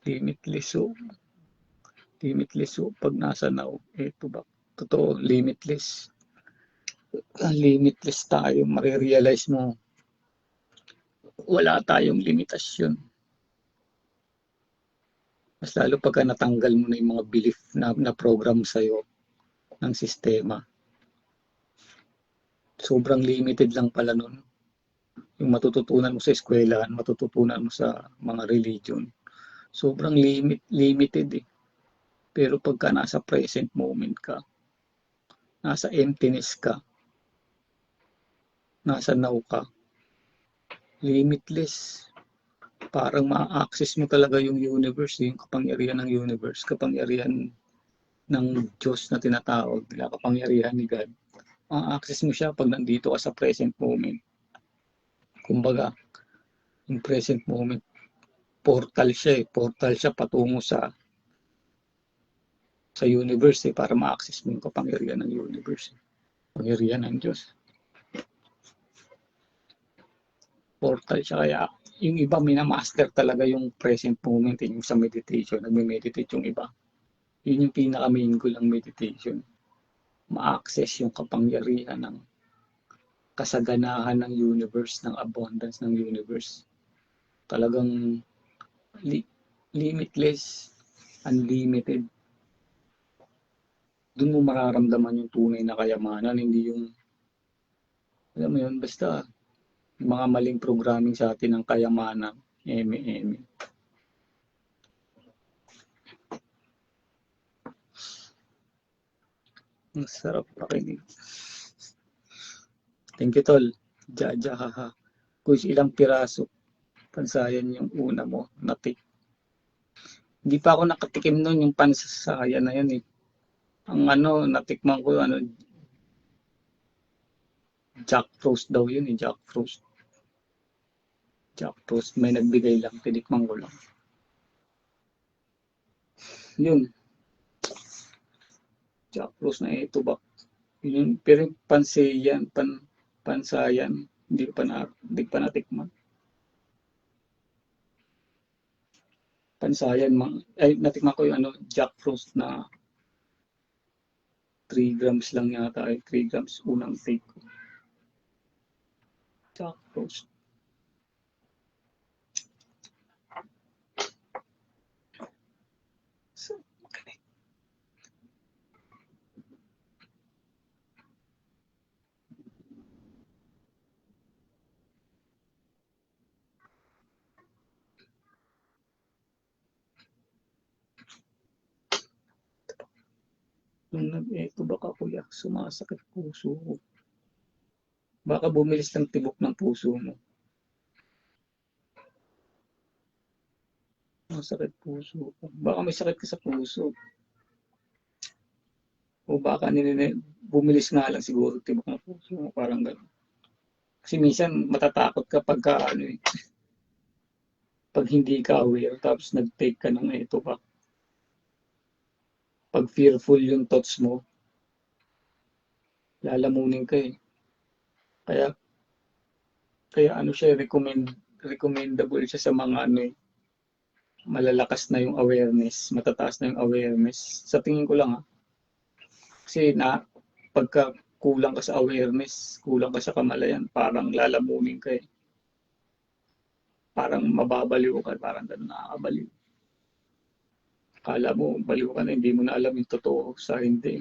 Limitless pag nasa now, eto ba? Totoo, limitless tayo, marirealize mo wala tayong limitasyon. Mas lalo pagka natanggal mo na yung mga belief na program sa'yo ng sistema. Sobrang limited lang pala nun. Yung matututunan mo sa eskwelahan, matututunan mo sa mga religion. Sobrang limited eh. Pero pagka nasa present moment ka, nasa emptiness ka, nasa now ka, limitless. Parang ma-access mo talaga yung universe, yung kapangyarihan ng universe, kapangyarihan ng Diyos na tinatawag nila, kapangyarihan ni God. Ma-access mo siya pag nandito ka sa present moment. Kumbaga, yung present moment, portal siya eh. Portal siya patungo sa universe eh, para ma-access mo yung kapangyarihan ng universe. Kapangyarihan ng Diyos. Portal siya, kaya yung iba minamaster talaga yung present moment eh, yung sa meditation, nagme-meditate yung iba. Yun yung pinaka-main goal ng meditation. Ma-access yung kapangyarihan ng kasaganahan ng universe, ng abundance ng universe. Talagang limitless, unlimited. Doon mo mararamdaman yung tunay na kayamanan, hindi yung, alam mo yun, basta mga maling programming sa atin ng kayamanan, eme-eme. Ang sarap pakinig. Thank you, Tol. Jaja, haha. Kung ilang piraso, pansayan yung una mo, natik. Hindi pa ako nakatikim nun yung pansasayan na yan eh. Ang natikman ko, Jack Frost daw yun eh, Jack Frost. Jack Frost, may nagbigay lang, tinikman ko lang. Yun, Jack Frost na ito ba? Yun, pero yung pansayan, hindi pa natikman. Pansayan, natikman ko yung Jack Frost na 3 grams lang yata, 3 grams unang take ko. Jack Frost. So, okay. Nung nag-eto baka kuya, sumasakit puso ko. Baka bumilis ng tibok ng puso mo. Masakit puso ko. Baka may sakit ka sa puso. O baka bumilis nga lang siguro tibok ng puso mo. Parang gano'n. Kasi minsan matatakot ka pagka pag hindi ka aware tapos nag-take ka ng ito pa. Pag fearful yung thoughts mo, lalamunin ka eh. Kaya siya recommendable siya sa mga malalakas na yung awareness, matataas na yung awareness. Sa tingin ko lang kasi pagka kulang ka sa awareness, kulang ka sa kamalayan, parang lalamunin ka eh. Parang mababaliw ka, parang ganun nakakabaliw. Kala mo, baliw ka na, hindi mo na alam yung totoo sa hindi.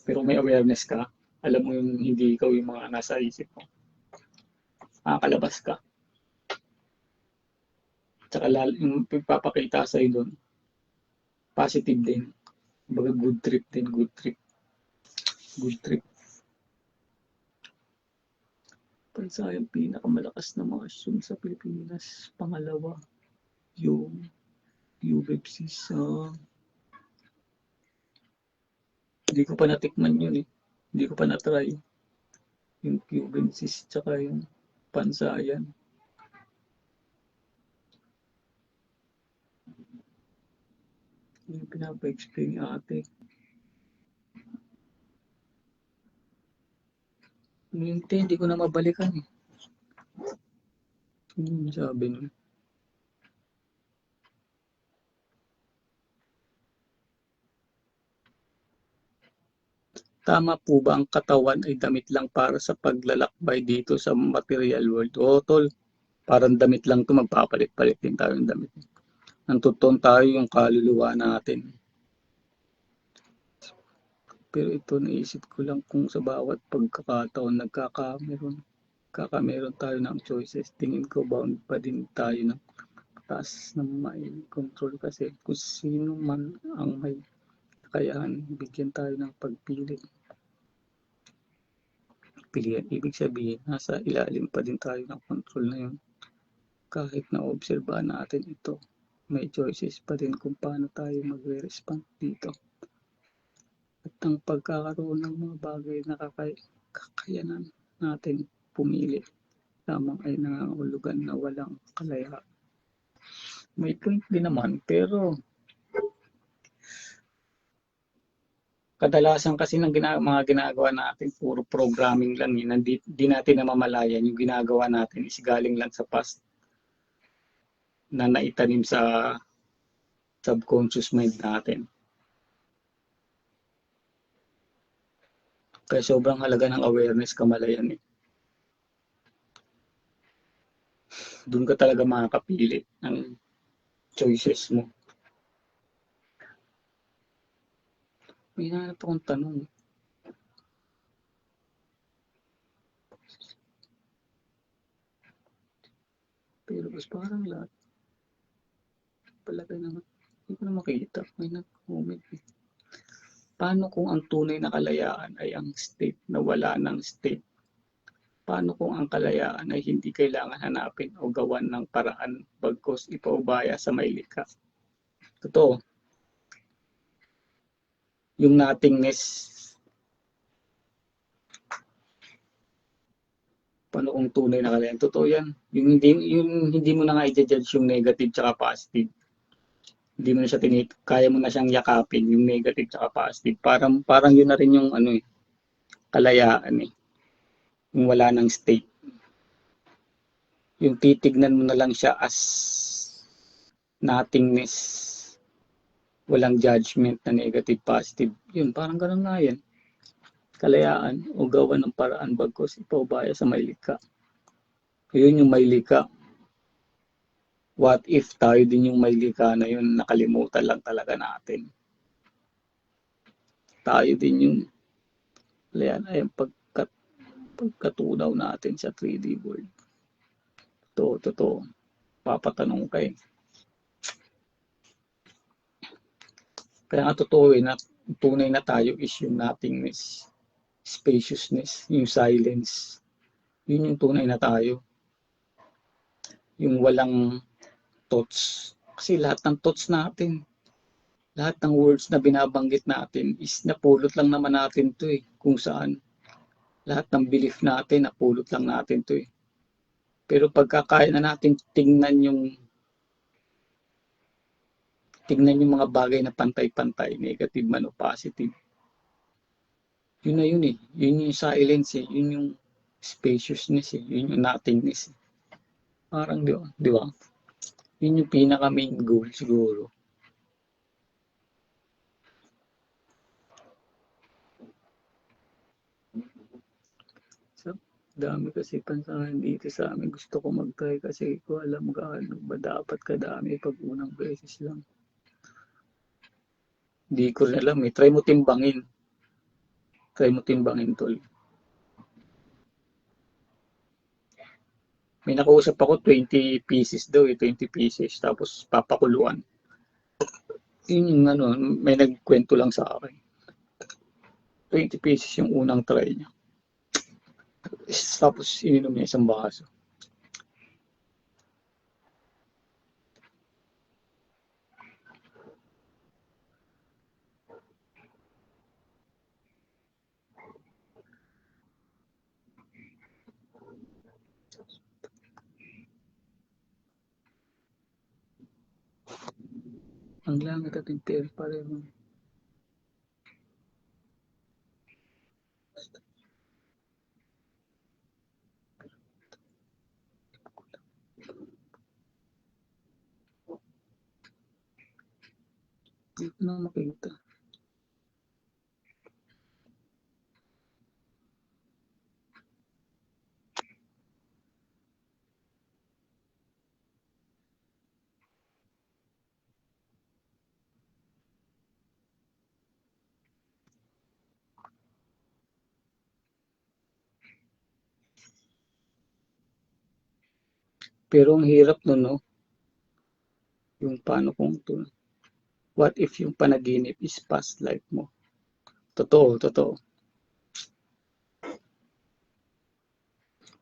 Pero may awareness ka, alam mo yung hindi ikaw yung mga nasa isip mo. Nakakalabas ka. Tsaka yung pagpapakita sa'yo doon, positive din. Baga good trip din, good trip. Good trip. Bansa yung pinakamalakas na mushroom sa Pilipinas. Pangalawa, yung UFCs. Hindi ko pa natikman yun eh. Hindi ko pa na-try. Yung Cuban sis tsaka yung pansayan. Yung pinapa-explain ni ate. Hindi ko na mabalikan eh. Yung sabi nun. Tama po ba ang katawan ay damit lang para sa paglalakbay dito sa material world? O tol, parang damit lang to, magpapalit-palit din tayo ng damit. Ang totoong tayo yung kaluluwa natin. Pero ito naisip ko lang kung sa bawat pagkakataon kakameron tayo ng choices. Tingin ko bound pa din tayo ng taas ng may control kasi kung sino man ang may kakayahan, bigyan tayo ng pagpili. Pilihan, ibig sabihin, nasa ilalim pa din tayo ng control na yun. Kahit na obserbahan natin ito, may choices pa din kung paano tayo magre-respond dito. At ang pagkakaroon ng mga bagay na kakayanan natin pumili lamang ay nangangahulugan na walang kalayaan. May point din naman, pero kadalasan kasi ng mga ginagawa natin, puro programming lang yun. Hindi natin namamalayan yung ginagawa natin is galing lang sa past na naitanim sa subconscious mind natin. Kaya sobrang halaga ng awareness, kamalayan eh. Doon ka talaga makakapili ng choices mo. May hinahanap akong tanong. Pero mas parang lahat. Palagay naman. Hindi ko na makita. May nag-comment eh. Paano kung ang tunay na kalayaan ay ang state na wala ng state? Paano kung ang kalayaan ay hindi kailangan hanapin o gawan ng paraan bagkus ipaubaya sa may likha? Totoo. Yung nothingness, paano kung tunay na kalayaan? Totoo yan. Yung hindi mo na nga i-judge yung negative tsaka positive. Hindi mo na siya kaya mo na siyang yakapin, yung negative tsaka positive. Parang yun na rin yung kalayaan eh. Yung wala ng state. Yung titignan mo na lang siya as nothingness. Walang judgment na negative, positive. Yun, parang ganun nga yan. Kalayaan o gawa ng paraan bagkus ipaubaya sa may likha. Yun yung may likha. What if tayo din yung may likha na yun, nakalimutan lang talaga natin. Tayo din yung kalayaan ay pagkatunaw natin sa 3D world. Totoo. Papatanong kayo. Kaya nga totoo eh, na tunay na tayo is yung nothingness, spaciousness, yung silence. Yun yung tunay na tayo. Yung walang thoughts. Kasi lahat ng thoughts natin, lahat ng words na binabanggit natin is napulot lang naman natin to eh. Kung saan. Lahat ng belief natin, napulot lang natin to eh. Pero pagkakaya na natin tingnan yung mga bagay na pantay-pantay, negative man o positive. Yun na yun eh. Yun yung silence eh. Yun yung spaciousness eh. Yun yung nothingness eh. Parang di ba? Yun yung pinaka main goal siguro. So, dami kasi pansahan dito sa amin. Gusto ko mag-try kasi ko alam gaano ba dapat kadami pag unang beses lang. Di ko alam eh. Try mo timbangin. Tol. May nakausap ako 20 pieces daw eh. 20 pieces. Tapos papakuluan. Yun yung may nagkwento lang sa akin. 20 pieces yung unang try niya. Tapos ininom niya isang baso. Ang langit at impyerno pareho. Hindi ko na makita. Pero ang hirap nun, no? Yung paano kung to, what if yung panaginip is past life mo? Totoo, totoo.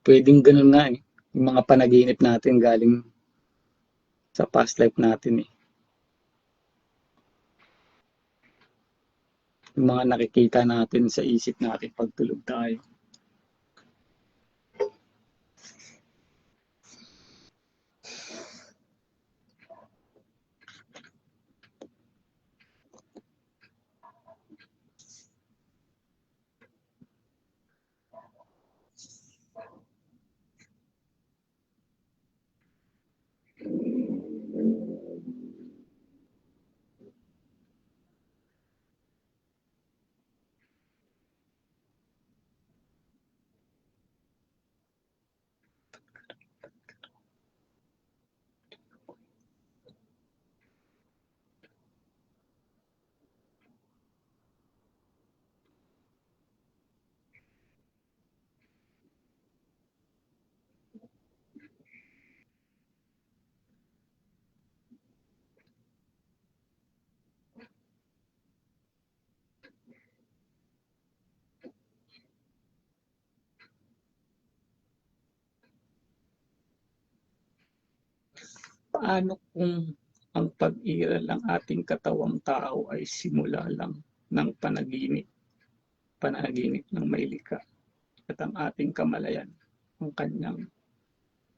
Pwedeng ganun nga eh. Yung mga panaginip natin galing sa past life natin eh. Yung mga nakikita natin sa isip natin pag tulog tayo. Paano kung ang pag-iral ng ating katawang tao ay simula lang ng panaginip ng may likha at ang ating kamalayan, ang kanyang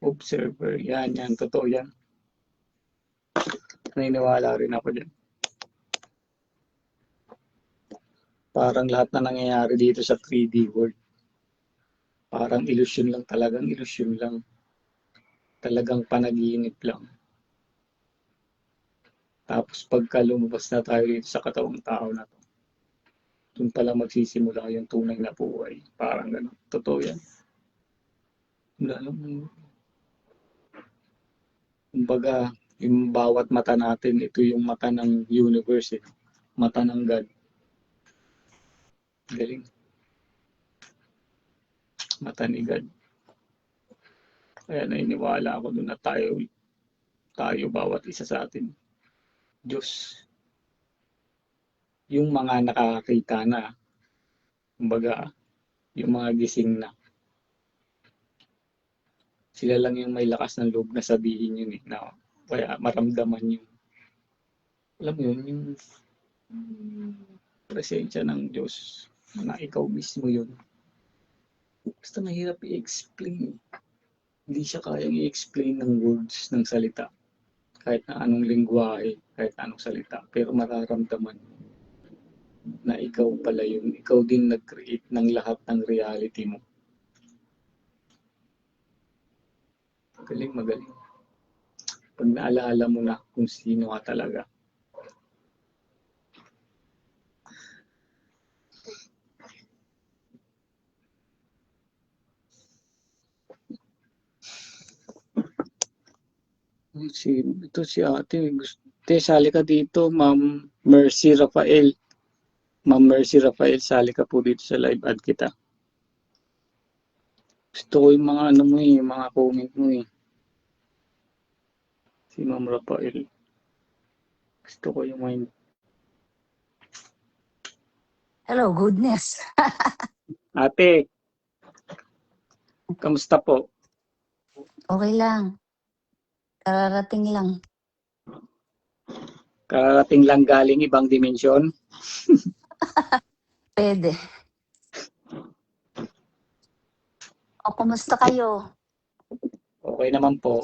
observer. Yan, totoo yan. Naniniwala rin ako dyan. Parang lahat na nangyayari dito sa 3D world. Parang ilusyon lang, talagang ilusyon lang. Talagang panaginip lang. Tapos pagka lumabas na tayo dito sa katawang tao na to, dun pala magsisimula yung tunay na buhay. Parang gano'n. Totoo yan. Kumbaga, yung bawat mata natin, ito yung mata ng universe eh. Mata ng God. Galing. Mata ni God. Kaya naniniwala ako doon na tayo bawat isa sa atin. Diyos. Yung mga nakakakita na, kumbaga, yung mga gising na, sila lang yung may lakas ng loob na sabihin yun eh, na kaya maramdaman yung, alam mo yun, yung presensya ng Diyos na ikaw mismo yun. Basta mahirap i-explain. Hindi siya kayang i-explain ng words, ng salita. Kahit na anong lingwahe, kahit na anong salita. Pero mararamdaman na ikaw pala yun. Ikaw din nag-create ng lahat ng reality mo. Magaling, magaling. Pag naalala mo na kung sino ka talaga. Ito si ate. Te, sali ka dito, Ma'am Mercy Rafael. Ma'am Mercy Rafael, sali ka po dito sa live ad kita. Gusto ko yung mga ano mo eh, yung mga comment mo eh. Si Ma'am Rafael. Gusto ko yung mga... Hello, goodness. Ate, kamusta po? Okay lang. Kararating lang. Kararating lang galing ibang dimensyon? Pwede. O, kumusta kayo? Okay naman po.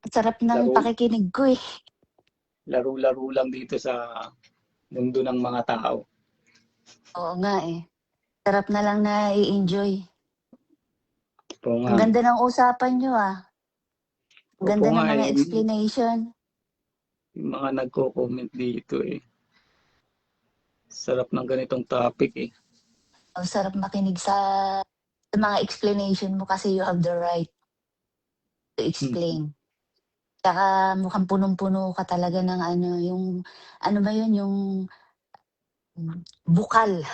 Sarap ng pakikinig ko eh. Laro-laro lang dito sa mundo ng mga tao. Oo nga eh. Sarap na lang na i-enjoy. Opo nga. Ang ganda ng usapan nyo ah. Ang Opo ganda ng nga mga eh. explanation. Yung mga nagko-comment dito eh. Sarap ng ganitong topic eh. Ang sarap makinig sa mga explanation mo kasi you have the right to explain. Tsaka mukhang punong-puno ka talaga ng ano, yung ano ba yun, yung bukal.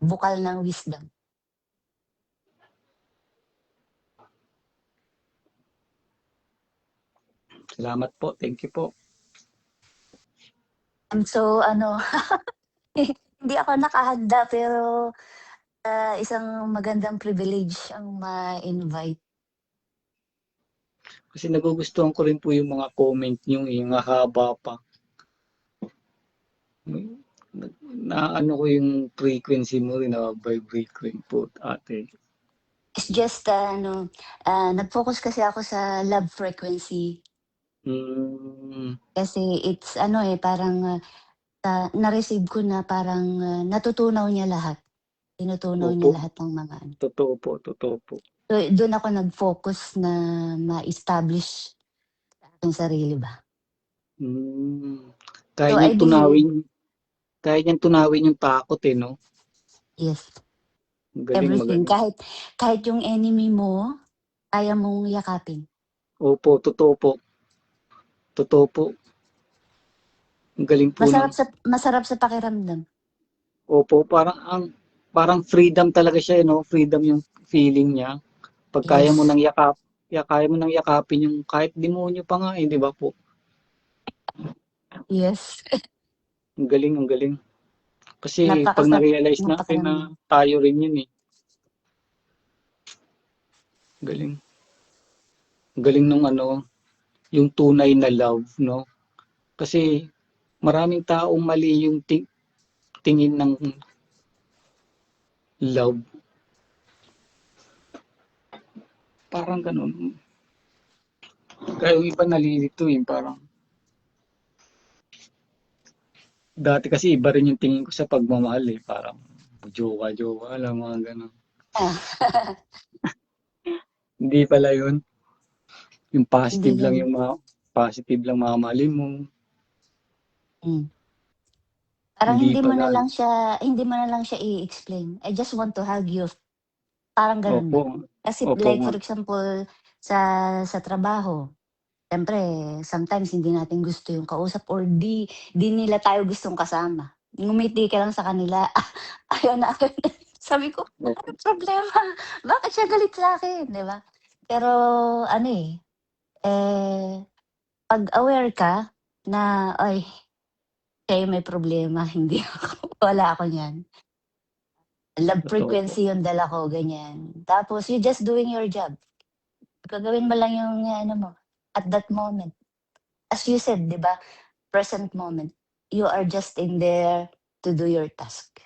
Bukal ng wisdom. Salamat po. Thank you po. So ano, hindi ako nakahanda pero, isang magandang privilege ang ma-invite. Kasi nagugustuhan ko rin po yung mga comment niyo, yung haba pa. Naano ko yung frequency mo rin, na-vibrate ko rin po, ate. It's just ano, nag-focus kasi ako sa love frequency. Hmm, Kasi it's ano, parang, na-receive ko na parang, natutunaw niya lahat. Tinutunaw opo, niya lahat ng mga ano. totoo po, totoo po. So, dun ako nag-focus na ma-establish sa aking sarili ba. Hmm, kaya So, I niyang believe, tunawin kaya niyang tunawin yung takot, eh, 'no? yes, Galing, everything. magaling. Kahit yung enemy mo, kaya mong yakapin. Opo, totoo po, totoo po. Ang galing po nun. Masarap sa pakiramdam. Opo, parang freedom talaga siya, eh, 'no? Freedom yung feeling niya. 'Pag kaya mo Yes, ng kaya mo ng yakapin yung kahit demonyo pa nga, eh, 'di ba po? yes. Ang galing, ang galing. Kasi 'pag Napakasarap na-realize ng natin na pakiramdam. tayo rin yun, eh. Galing. Galing nung ano, yung tunay na love, 'no? Kasi maraming taong mali yung tingin ng love. Parang gano'n. Kaya yung iba nalilito, eh, parang dati kasi iba rin yung tingin ko sa pagmamahal, eh, parang jowa-jowa lang, mga gano'n. Ah, Hindi pala yun, yung hindi ganun. positive lang mamahalin mo, Hmm. Parang hindi pala ano. hindi mo na lang siya i-explain. "I just want to hug you." Parang gano'n Opo, ba. Kasi opo like nga, for example, sa trabaho, siyempre sometimes hindi natin gusto yung kausap or di nila tayo gustong kasama. Ngumiti ka lang sa kanila, ayaw na ayaw na. Sabi ko, opo, "Anong problema? Bakit siya galit sa'kin?" 'Di ba? Pero ano, eh, 'pag aware ka na, "Ay, siya yung may problema, hindi ako. Wala ako niyan. Love totoo po. frequency yung dala ko," ganyan. Tapos you just doing your job. Gagawin mo lang yung ano mo, at that moment. As you said, 'di ba, present moment. You are just in there to do your task.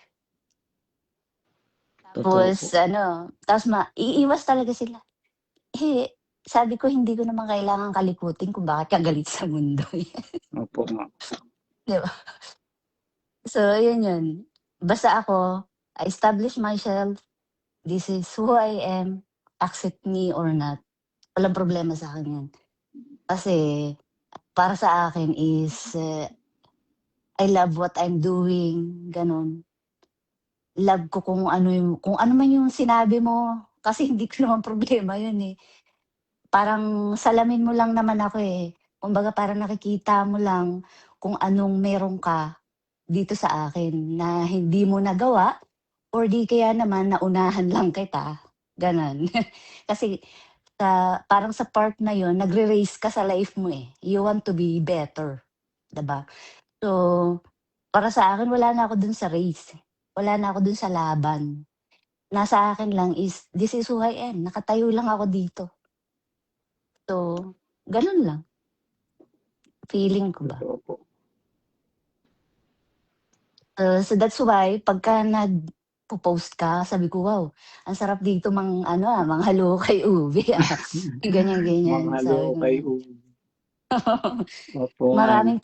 Totoo Tapos po. ano, tapos iiwas talaga sila. Eh, sabi ko hindi ko naman kailangang kalikutin kung bakit ka galit sa mundo, eh, Opo nga. 'di ba? So yun. Basta ako, I establish myself, this is who I am, accept me or not, walang problema sa'kin 'yan. Kasi para sa akin is, I love what I'm doing, gano'n. Love ko kung ano man yung sinabi mo, kasi hindi ko naman problema yun, eh. Parang salamin mo lang naman ako, eh. Kumbaga parang nakikita mo lang kung anong meron ka dito sa akin na hindi mo nagawa or di kaya naman naunahan lang kita, gano'n. Kasi parang sa part na yun nagre-race ka sa life mo, eh. You want to be better, 'di ba? So, para sa akin wala na ako dun sa race, wala na ako dun sa laban. Nasa akin lang is, this is who I am, nakatayo lang ako dito. So, ganun lang, feeling ko ba. Totoo po. So that's why pagka nagpo-post ka sabi ko, "Wow, ang sarap dito ano, manghalo kay ube, Mga ganyan-ganyan, sabi ko lokay ganun. opo nga, eh.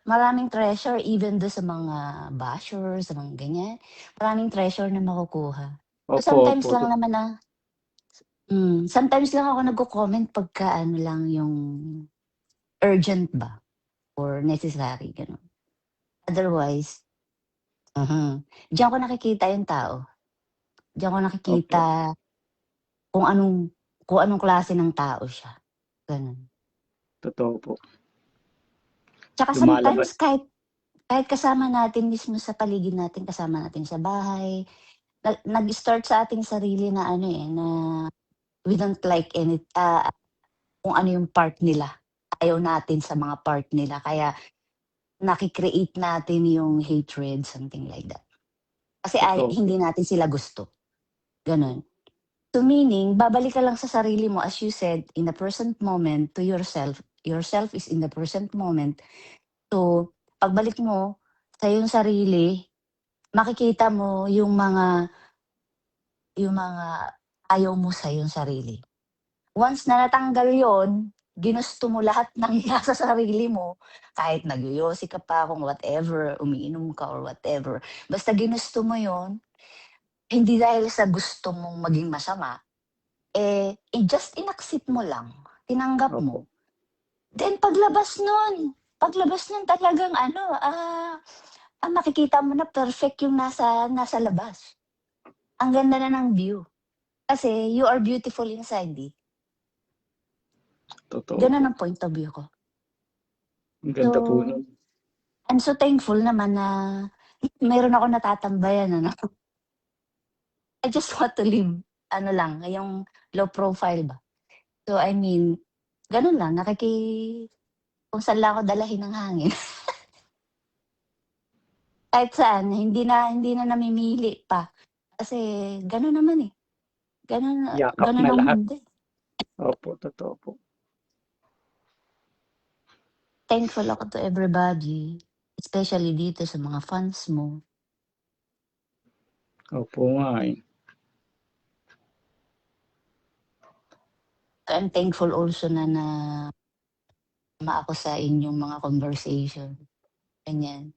Maraming treasure even do sa mga basher, sa mga ganyan, maraming treasure na makukuha. So Opo, opo, sometimes lang ako nagko-comment pagka ano lang yung urgent ba or necessary, gano'n. Otherwise, diyan ko nakikita yung tao, diyan ko nakikita opo, kung anong kung anong klase ng tao siya, gano'n. totoo po. Tsaka sometimes Lumalabas kahit kasama natin mismo sa paligid natin, kasama natin sa bahay, nag-start sa ating sarili na na we don't like kung ano yung part nila, ayaw natin sa mga part nila kaya naki-create natin yung hatred, something like that. Kasi Totoo po. hindi natin sila gusto, gano'n. So meaning, babalik ka lang sa sarili mo as you said, in the present moment to yourself. Yourself is in the present moment. So, pagbalik mo sa iyong sarili, makikita mo yung mga ayaw mo sa iyong sarili. Once na natanggal yon, ginusto mo lahat ng nasa sarili mo, kahit nagyoyosi ka pa kung whatever, umiinom ka or whatever, basta ginusto mo yon, hindi dahil sa gusto mong maging masama, just in-accept mo lang, tinanggap Opo. mo. Then paglabas nun talagang makikita mo na perfect yung nasa labas. Ang ganda na ng view. Kasi you are beautiful inside, eh. Totoo po. Gano'n ang point of view ko. Ang So, ganda po nun. I'm so thankful naman na meron akong natatambayan ano. I just want to live ano lang, yung low profile ba. So, I mean, gano'n lang kung saan lang ako dalahin ng hangin. Kahit saan, hindi na namimili pa. Kasi gano'n naman, eh, Yakap gano'n na ang lahat. mundo, eh. Opo, totoo po. Thankful ako to everybody, especially dito sa mga fans mo. Opo nga eh. I'm thankful also na ako sa inyong mga conversation, ganyan.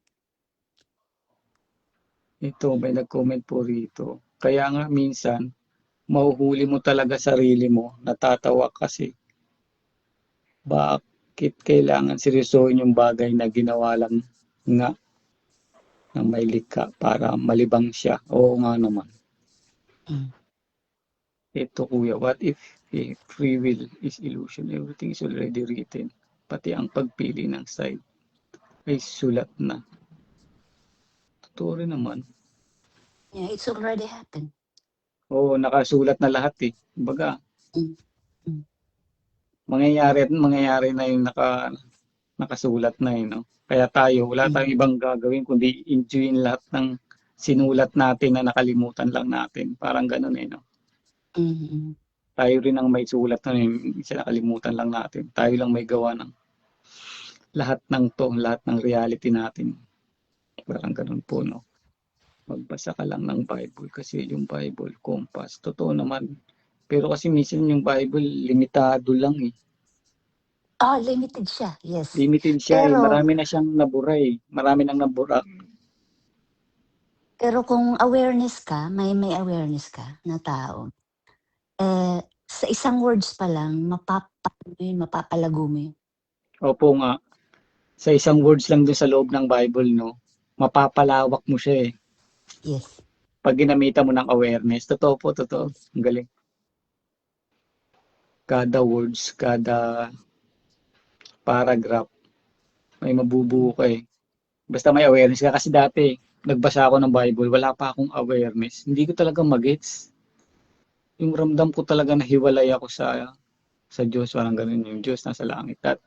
Ito, may nag-comment po rito. Kaya nga minsan, mahuhuli mo talaga sarili mo, natatawa kasi bakit kailangan seryosohin yung bagay na ginawa lang nga ng may likha para malibang siya. Oo nga naman. Hmm. Ito kuya, what if free will is illusion? Everything is already written. Pati ang pagpili ng side ay sulat na. Totoo rin naman. Yeah, it's already happened. Oo, nakasulat na lahat eh. Kumbaga, Hmm, hmm, mangyayari at mangyayari na yung nakasulat na eh, no? Kaya tayo, wala hmm, tayong ibang gagawin kundi enjoyin lahat ng sinulat natin na nakalimutan lang natin. Parang ganun eh, no? mm. Tayo rin ang may sulat na yun, isa nakalimutan lang natin. Tayo lang may gawa ng lahat ng reality natin. Parang ganun po, no? Magbasa ka lang ng Bible kasi yung Bible, compass. Totoo naman. Pero kasi minsan yung Bible, limitado lang eh. Limited siya, yes. Limited siya eh. Pero Marami na siyang nabura eh. Marami nang nabura. pero kung may awareness ka na tao, sa isang words pa lang mapapalago mo yun. Opo nga. Sa isang words lang dun sa loob ng Bible, no? Mapapalawak mo siya eh. Yes. Pag ginamitan mo ng awareness. Totoo po, totoo. Ang galing. Kada words, kada paragraph, may mabubuo ka eh. Basta may awareness ka. Kasi dati, nagbasa ako ng Bible, wala pa akong awareness. Hindi ko talaga magets. Yung ramdam ko talaga na hiwalay ako sa Diyos, parang ganun yung Diyos nasa langit. At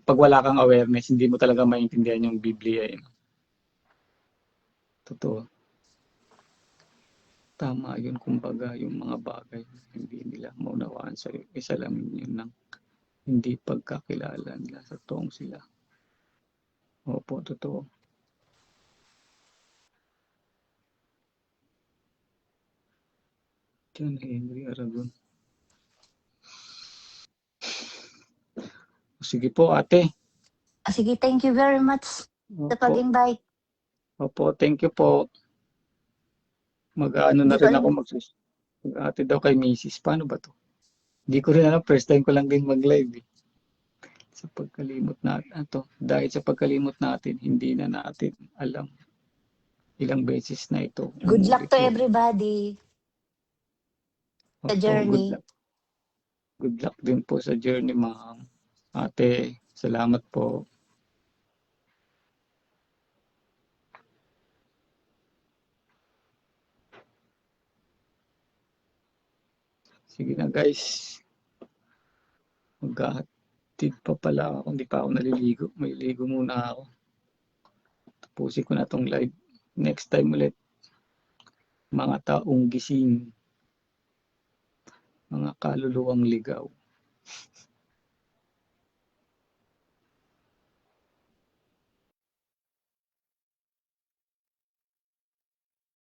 pag wala kang awareness, hindi mo talaga maintindihan yung Biblia. Eh. Totoo. Tama yun, kumbaga, yung mga bagay hindi nila maunawaan sa iyo. Isa lang yun ng hindi pagkakilala nila sa toong sila. Opo, totoo. John Henry Aragon. Sige po, ate. Sige, thank you very much sa Opo, pag-invite. opo, thank you po. Mag-ano na Di ko rin alam ako mag-ate daw kay Mrs. Paano ba to? Hindi ko rin alam, first time ko lang din mag-live eh. Sa pagkalimot natin, dahil sa pagkalimot natin, hindi na natin alam ilang beses na ito good luck umulit. to everybody sa Opo, journey. good luck din po sa journey, ma'am. Ate, salamat po. Sige na guys. Mag Tid pa pala ako, hindi pa ako naliligo. May ligo muna ako. Tapusin ko na tong live. Next time ulit, mga taong gising, mga kaluluwang ligaw.